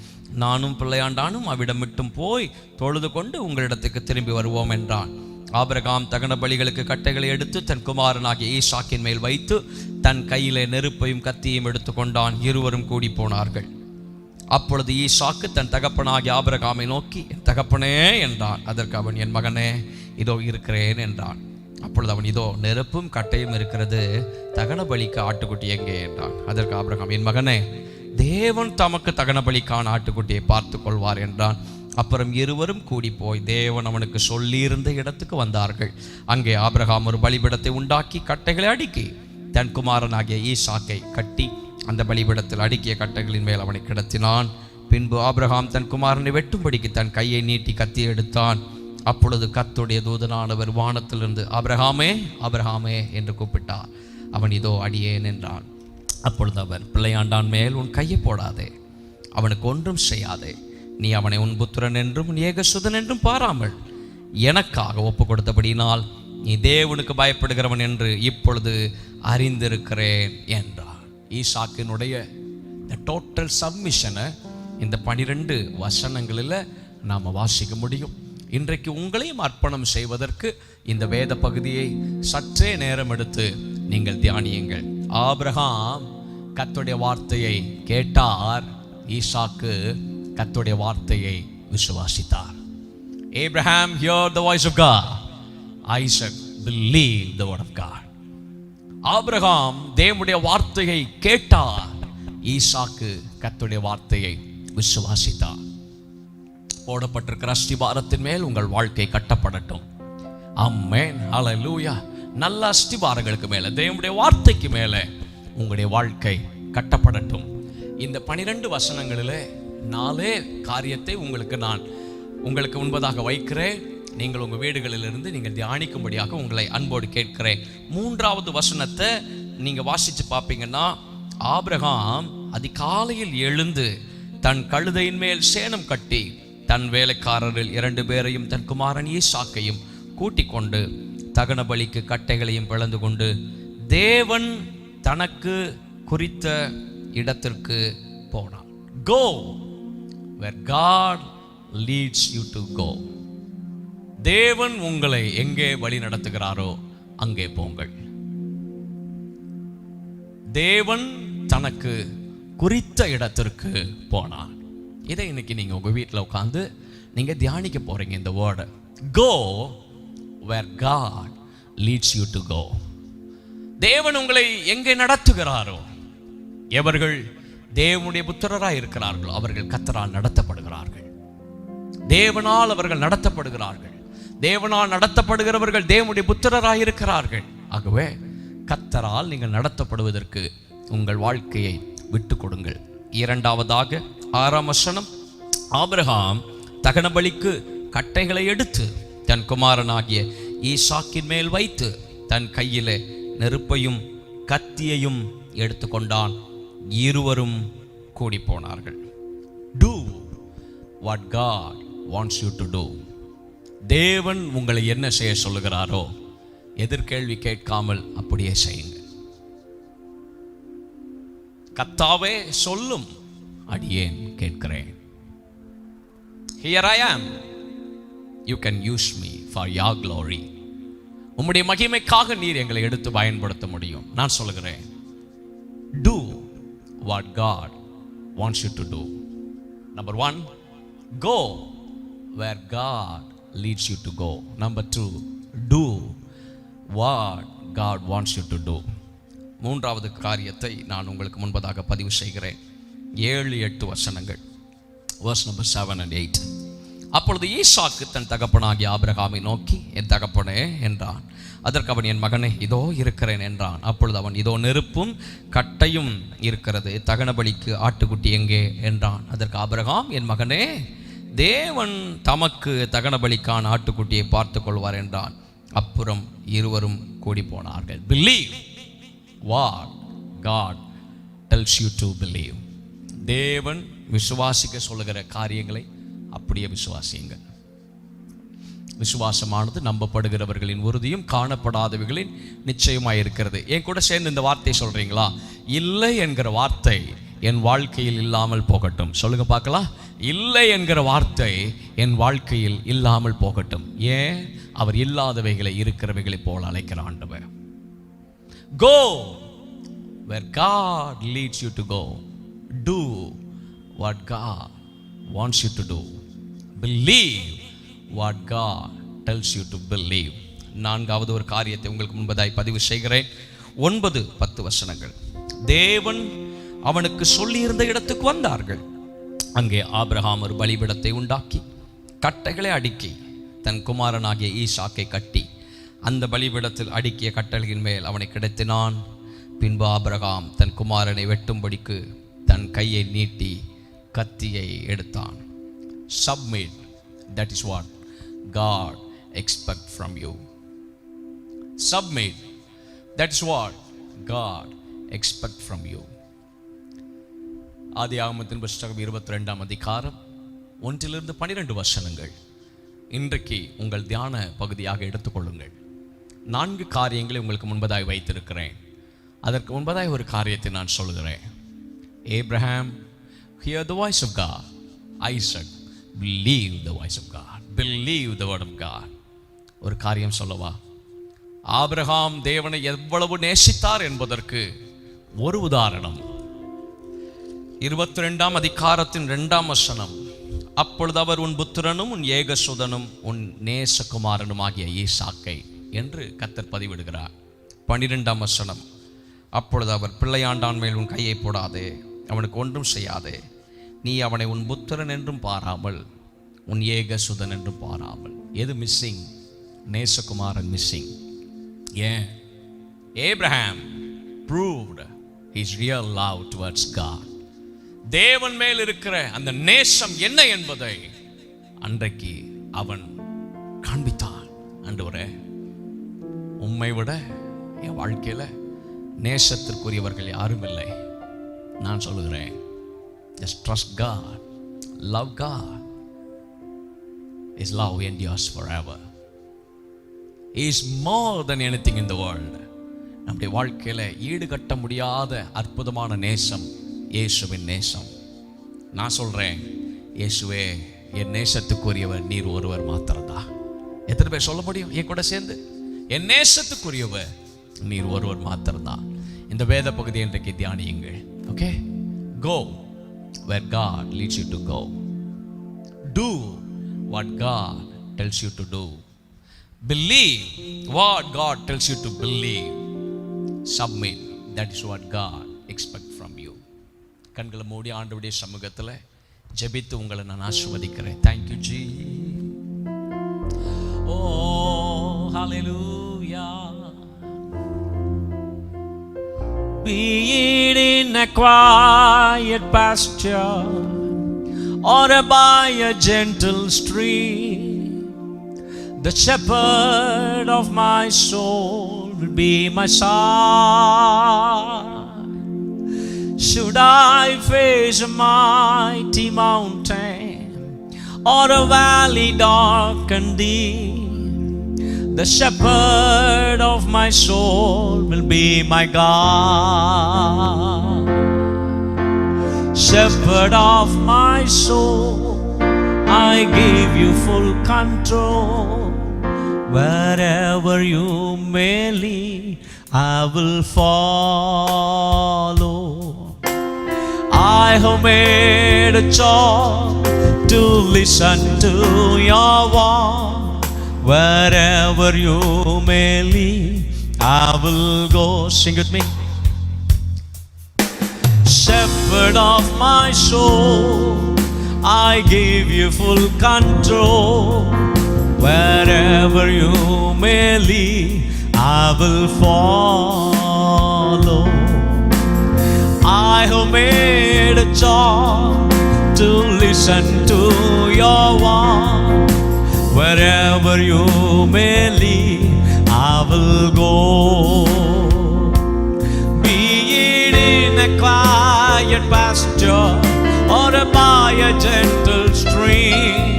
நானும் பிள்ளையாண்டானும் அவ்விடம் விட்டும் போய் தொழுது கொண்டு உங்களிடத்துக்கு திரும்பி வருவோம் என்றான். ஆபிரகாம் தகன பலிகளுக்கு கட்டைகளை எடுத்து தன் குமாரனாகிய ஈசாக்கின் மேல் வைத்து தன் கையிலே நெருப்பையும் கத்தியும் எடுத்து கொண்டான். இருவரும் கூடி போனார்கள். அப்பொழுது ஈசாக்கு தன் தகப்பனாகிய ஆபிரகாமை நோக்கி, என் தகப்பனே என்றான். அதற்கு அவன், என் மகனே இதோ இருக்கிறேன் என்றான். அப்பொழுது அவன், இதோ நெருப்பும் கட்டையும் இருக்கிறது, தகன பலிக்கு ஆட்டுக்குட்டி எங்கே என்றான். அதற்கு ஆபிரகாம், என் மகனே தேவன் தமக்கு தகன பலிக்கான ஆட்டுக்குட்டியை பார்த்து கொள்வார் என்றான். அப்புறம் இருவரும் கூடி போய் தேவன் அவனுக்கு சொல்லியிருந்த இடத்துக்கு வந்தார்கள். அங்கே ஆபிரகாம் ஒரு பலிபீடத்தை உண்டாக்கி கட்டைகளை அடுக்கி தன் குமாரனாகிய ஈசாக்கை கட்டி அந்த பலிபீடத்தில் அடுக்கிய கட்டைகளின் மேல் அவனை கிடத்தினான். பின்பு ஆபிரகாம் தன் குமாரனை வெட்டும்படிக்கு தன் கையை நீட்டி கத்தி எடுத்தான். அப்பொழுது கர்த்தருடைய தூதனானவர் வானத்திலிருந்து ஆபிரகாமே ஆபிரகாமே என்று கூப்பிட்டார். அவன் இதோ அடியேன் என்றான். அப்பொழுது அவர், பிள்ளையாண்டான் மேல் உன் கையை போடாதே, அவனுக்கு ஒன்றும் செய்யாதே, நீ அவனை உன் புத்திரன் என்றும் உன் ஏகசுதன் என்றும் பாராமல் எனக்காக ஒப்பு கொடுத்தபடினால் நீ தேவனுக்கு பயப்படுகிறவன் என்று இப்பொழுது அறிந்திருக்கிறேன் என்றார். ஈசாக்கினுடைய இந்த டோட்டல் சப்மிஷனை இந்த 12 வசனங்களில் நாம் வாசிக்க முடியும். இன்றைக்கு உங்களையும் அர்ப்பணம் செய்வதற்கு இந்த வேத பகுதியை சற்றே நேரம் எடுத்து நீங்கள் தியானியுங்கள். ஆபிரகாம் கர்த்தருடைய வார்த்தையை கேட்டார். ஈசாக்கு கர்த்தருடைய வார்த்தையை விசுவாசித்தார். Abraham heard the voice of God. Isaac believed the word of God. Abraham தேவனுடைய வார்த்தையை கேட்டார். ஈசாக்கு கர்த்தருடைய வார்த்தையை விசுவாசித்தார். போடப்பட்டிருக்கிற அஸ்திபாரத்தின் மேல் உங்கள் வாழ்க்கை கட்டப்படட்டும். ஆமென், ஹல்லேலூயா. நல்ல அஸ்திபாரங்களுக்கு மேலே, தேவனுடைய வார்த்தைக்கு மேலே உங்களுடைய வாழ்க்கை கட்டப்படட்டும். இந்த 12 வசனங்களில் 4 காரியத்தை உங்களுக்கு முன்பதாக வைக்கிறேன். நீங்கள் உங்கள் வீடுகளிலிருந்து நீங்கள் தியானிக்கும்படியாக உங்களை அன்போடு கேட்கிறேன். 3வது வசனத்தை நீங்கள் வாசித்து பார்ப்பீங்கன்னா, ஆபிரகாம் அதிகாலையில் எழுந்து தன் கழுதையின் மேல் சேணம் கட்டி தன் வேலைக்காரரில் 2 பேரையும் தன் குமாரன் ஈசாக்கையும் கூட்டிக் கொண்டு தகன பலிக்கு கட்டைகளையும் பிளந்து கொண்டு தேவன் தனக்கு குறித்த இடத்திற்கு போனான். Go where God leads you to go. தேவன் உங்களை எங்கே வழி நடத்துகிறாரோ அங்கே போங்கள். தேவன் தனக்கு குறித்த இடத்திற்கு போனான். இதை இன்னைக்கு நீங்க உங்க வீட்டில் உட்கார்ந்து நீங்க தியானிக்க போறீங்க. இந்த வேர்டை, go where God leads you to go. தேவன் உங்களை எங்கே நடத்துகிறாரோ, எவர்கள் தேவனுடைய புத்திரராய் இருக்கிறார்களோ அவர்கள் கர்த்தரால் நடத்தப்படுகிறார்கள். தேவனால் அவர்கள் நடத்தப்படுகிறார்கள். தேவனால் நடத்தப்படுகிறவர்கள் தேவனுடைய புத்திரராய் இருக்கிறார்கள். ஆகவே கர்த்தரால் நீங்கள் நடத்தப்படுவதற்கு உங்கள் வாழ்க்கையை விட்டு கொடுங்கள். 2வதாக 6ஆம் வசனம், ஆபிரகாம் தகன பலிக்கு கட்டைகளை எடுத்து தன் குமாரனாகிய ஈசாக்கின் மேல் வைத்து தன் கையிலே நெருப்பையும் கத்தியையும் எடுத்துக்கொண்டான். இருவரும் கூடி போனார்கள். Do what God wants you to do. தேவன் உங்களை என்ன செய்ய சொல்லுகிறாரோ எதிர்கேள்வி கேட்காமல் அப்படியே செய்யுங்க. கர்த்தாவே சொல்லும், அடியேன் கேட்கிறேன். Here I am. You can use me for your glory. உம்முடைய மகிமைக்காக நீர் எங்களை எடுத்து பயன்படுத்த முடியும். நான் சொல்லுகிறேன், do what God wants you to do. Number 1, go where God leads you to go. Number 2, do what God wants you to do. 3வது காரியத்தை நான் உங்களுக்கு முன்பதாக பதிவு செய்கிறேன். 7-8 வசனங்கள், verse number 7 and 8. அப்பொழுது ஈசாக்கு தன் தகப்பனாகிய ஆபிரகாமை நோக்கி, என் தகப்பனே என்றான். அதற்கு அவன், என் மகனே, இதோ இருக்கிறேன் என்றான். அப்பொழுது அவன், இதோ நெருப்பும் கட்டையும் இருக்கிறது, தகன பலிக்கு ஆட்டுக்குட்டி எங்கே என்றான். அதற்கு ஆபிரகாம், என் மகனே, தேவன் தமக்கு தகன பலிக்கான ஆட்டுக்குட்டியை பார்த்து கொள்வார் என்றான். அப்புறம் இருவரும் கூடி போனார்கள். Believe what God tells you to believe. தேவன் விசுவாசிக்க சொல்லுகிற காரியங்களை அப்படியே விசுவாசியுங்கள். விசுவாசமானது நம்பப்படுகிறவர்களின் உறுதியும் காணப்படாதவைகளின் நிச்சயமாய் இருக்கிறது. என் கூட சேர்ந்து இந்த வார்த்தை சொல்றீங்களா? இல்லை என்கிற வார்த்தை என் வாழ்க்கையில் இல்லாமல் போகட்டும். சொல்லுங்க பார்க்கலாம். இல்லை என்கிற வார்த்தை என் வாழ்க்கையில் இல்லாமல் போகட்டும். ஏன்? அவர் இல்லாதவைகளை இருக்கிறவைகளை போல அழைக்கிற ஆண்டவர். Go where God leads you to go. Do what God wants you to do. Believe what God tells you to believe. நான்காவது ஒரு காரியத்தை உங்களுக்கு முன்பதாய் பதிவு செய்கிறேன். 9-10 வசனங்கள். தேவன் அவனுக்கு சொல்லியிருந்த இடத்துக்கு வந்தார்கள். அங்கே ஆபிரகாம் ஒரு பலிபீடத்தை உண்டாக்கி கட்டைகளை அடுக்கி தன் குமாரனாகிய ஈசாக்கை கட்டி அந்த பலிபீடத்தில் அடுக்கிய கட்டளையின் மேல் அவனை கிடத்தினான். பின்பு ஆபிரகாம் தன் குமாரனை வெட்டும்படிக்கு தன் கையை நீட்டி கத்தியை எடுத்தான். Submit. That is what God expects from you. Submit. That is what God expects from you. ஆதியாகமத்தின் புத்தகம் 22ஆம் அதிகாரம் 1-12 வசனங்கள் இன்றைக்கு உங்கள் தியான பகுதியாக எடுத்துக்கொள்ளுங்கள். 4 காரியங்களை உங்களுக்கு முன்பதாய் வைத்திருக்கிறேன். அதற்கு முன்பதாய் ஒரு காரியத்தை நான் சொல்கிறேன். Abraham hear the voice of God. Isaac believe the voice of God. Believe the word of God. ஒரு காரியம் சொல்லவா? ஆபிரகாம் தேவனை எவ்வளவு நேசித்தார் என்பதற்கு ஒரு உதாரணம். 22ஆம் அதிகாரத்தின் 2ஆம் வசனம். அப்பொழுது அவர், உன் புத்திரனும் உன் ஏகசுதனும் உன் நேசகுமாரனும் ஆகிய ஈசாக்கை என்று கர்த்தர் பதிவிடுகிறார். 12ஆம் வசனம். அப்பொழுது அவர், பிள்ளையாண்டான் மேல் உன் கையை போடாதே, அவனுக்கு ஒன்றும் செய்யாதே, நீ அவனை உன் புத்திரன் என்றும் பாராமல் உன் ஏகசுதன் என்றும் பாராமல். எது மிஸ்ஸிங்? நேசகுமாரன் மிஸ்ஸிங். ஏன்? Abraham proved his real love towards God. தேவன் மேல் இருக்கிற அந்த நேசம் என்ன என்பதை அன்றைக்கு அவன் காண்பித்தான். ஆண்டவரே, உம்மை விட என் வாழ்க்கையில நேசத்திற்குரியவர்கள் யாரும் இல்லை. நான் சொல்லுகிறேன், just trust God, love God. His love endures forever. He is more than anything in the world. நம்முடைய வாழ்க்கையில ஈடுகட்ட முடியாத அற்புதமான நேசம் இயேசுவின் நேசம். நான் சொல்றேன், இயேசுவே என் நேசத்துக்குரியவர் நீர் ஒருவர் மாத்திரம்தான். எத்தனை பேர் சொல்ல முடியும் என் கூட சேர்ந்து? என் நேசத்துக்குரியவர் நீர் ஒருவர் மாத்திரம்தான். இந்த வேத பகுதியை இன்றைக்கு தியானியுங்கள். Okay? Go where God leads you to go. Do what God tells you to do. Believe what God tells you to believe. Submit. That is what God expects from you. கண்களை மூடி ஆண்டவருடைய சமூகத்தில் ஜெபித்து உங்களை நான் ஆசீர்வதிக்கிறேன். Thank you Jesus. Oh hallelujah. Be it in a quiet pasture or by a gentle stream, the shepherd of my soul will be my side. Should I face a mighty mountain or a valley dark and deep, the shepherd of my soul will be my God. Shepherd of my soul, I give you full control. Wherever you may lead, I will follow. I have made a choice to listen to your voice. Wherever you may lead, I will go. Sing with me. Shepherd of my soul, I give you full control. Wherever you may lead, I will follow. I have made a choice to listen to your word. Wherever you may lead, I will go. Be it in a quiet pasture or by a gentle stream,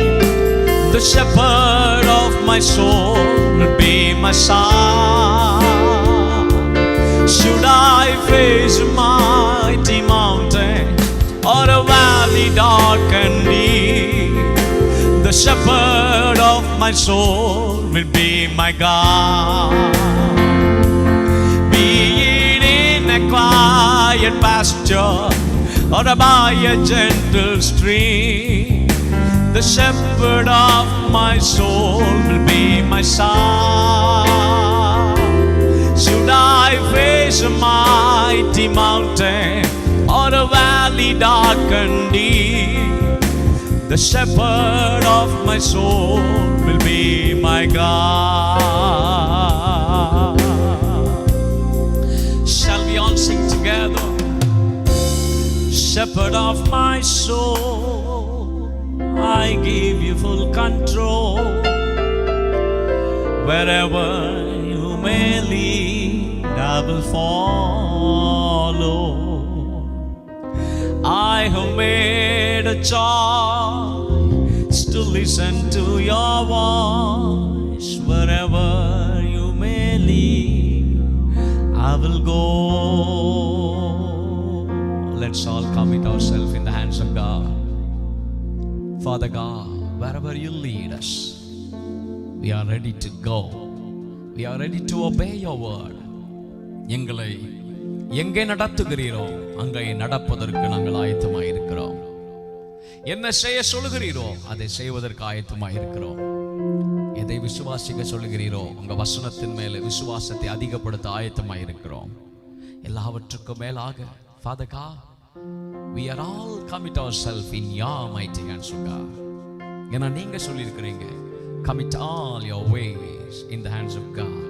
the shepherd of my soul will be my side. Should I face a mighty mountain or a valley dark and deep, the shepherd of my soul will be my God. Be it in a quiet pasture or by a gentle stream, the shepherd of my soul will be my side. Should I face a mighty mountain or a valley dark and deep, the shepherd of my soul will be my God. Shall we all sing together? Shepherd of my soul, I give you full control. Wherever you may lead, I will follow. I have made a choice to listen to your voice. Wherever you may lead, I will go. Let's all commit ourselves in the hands of God. Father God, wherever you lead us, we are ready to go. We are ready to obey your word. எங்களை எங்கே நடத்துகிறீரோ அங்கே நடப்பதற்கு நாங்கள் ஆயத்தமாக இருக்கிறோம். என்ன செய்ய சொல்லுகிறீரோ அதை செய்வதற்கு ஆயத்தமாக இருக்கிறோம். எதை விசுவாசிக்க சொல்லுகிறீரோ உங்க வசனத்தின் மேலே விசுவாசத்தை அதிகப்படுத்த ஆயத்தமாக இருக்கிறோம். எல்லாவற்றுக்கும் மேலாக Father God, we are all commit ourselves in your mighty hands, God. ஏன்னா நீங்க சொல்லியிருக்கிறீங்க, commit all your ways in the hands of God,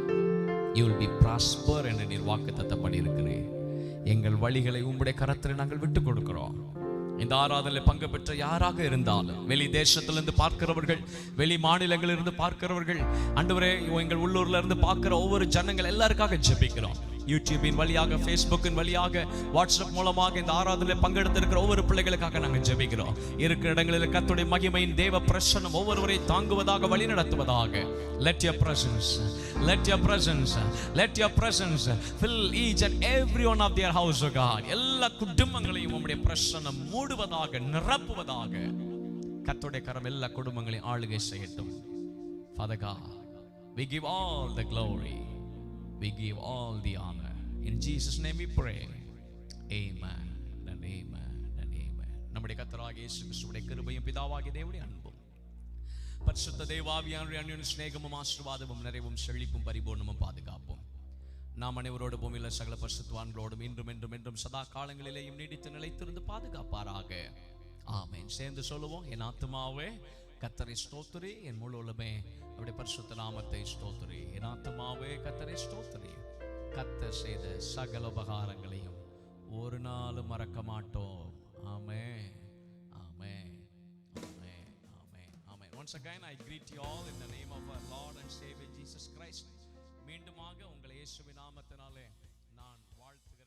you will be prosper என்று நீர் வாக்குத்தத்தம் பண்ணியிருக்கிறீர். எங்கள் வழிகளை உம்முடைய கரத்தில் நாங்கள் விட்டு கொடுக்கிறோம். இந்த ஆராதனையில் பங்கு பெற்ற யாராக இருந்தாலும், வெளி தேசத்திலிருந்து பார்க்கிறவர்கள், வெளி மாநிலங்களிலிருந்து பார்க்கிறவர்கள், ஆண்டவரே எங்கள் உள்ளூர்ல இருந்து பார்க்கிற ஒவ்வொரு ஜனங்கள் எல்லாருக்காக ஜெபிக்கிறோம். யூடியூபின் வழியாக, ஃபேஸ்புக்கின் வழியாக, வாட்ஸ்அப் மூலமாக இந்த ஆராதனையில் பங்கெடுத்திருக்கிற ஒவ்வொரு பிள்ளைகளுக்காக நாங்கள் ஜெபிக்கிறோம். இருக்கிற இடங்களில் கர்த்தருடைய மகிமையின் தேவ பிரசன்னம் ஒவ்வொருவரை தாங்குவதாக, வழி நடத்துவதாக. Let your presence, let your presence, let your presence fill each and every one of their house, O God. எல்லா குடும்பங்களையும் உம்முடைய பிரசன்னம் மூடுவதாக, நிரப்புவதாக. கர்த்தருடைய கரம் எல்லா குடும்பங்களையும் ஆளுகை செய்யட்டும். Father God, we give all the glory, we give all the honor. In Jesus' name we pray. Amen and amen and amen. நம்முடைய கர்த்தராகிய இயேசு கிறிஸ்துவின் கிருபையும் பிதாவாகிய தேவனுடைய அன்பும் பரிசுத்த தேவாவியானவருடைய அன்பின் சிநேகமும் ஆசீர்வாதமும் நிறைவும் செழிப்பும் பரிபூர்ணமும் பாதுகாப்பும் நாம் அனைவரோடு பூமியில் சகல பரிசுத்தவான்களோடும் இன்றும் என்றும் என்றும் சதா காலங்களிலேயும் நீடித்து நிலைத்திருந்து பாதுகாப்பாராக. ஆமென். சேர்ந்து சொல்லுவோம். என் ஆத்துமாவே கர்த்தரை ஸ்தோத்திரி, என் முழு உள்ளமே அவருடைய பரிசுத்த நாமத்தை ஸ்தோத்திரி. என் ஆத்துமாவே கர்த்தரை ஸ்தோத்திரி, கர்த்தர் செய்த சகல உபகாரங்களையும் ஒரு நாளும் மறக்க மாட்டோம். ஆமென், ஆமென், ஆமென், ஆமென், ஆமென். Once again I greet you all in the name of our Lord and Savior Jesus Christ. மீண்டுமாக உங்களை இயேசுவின் நாமத்தினாலே நான் வாழ்த்துகிறேன்.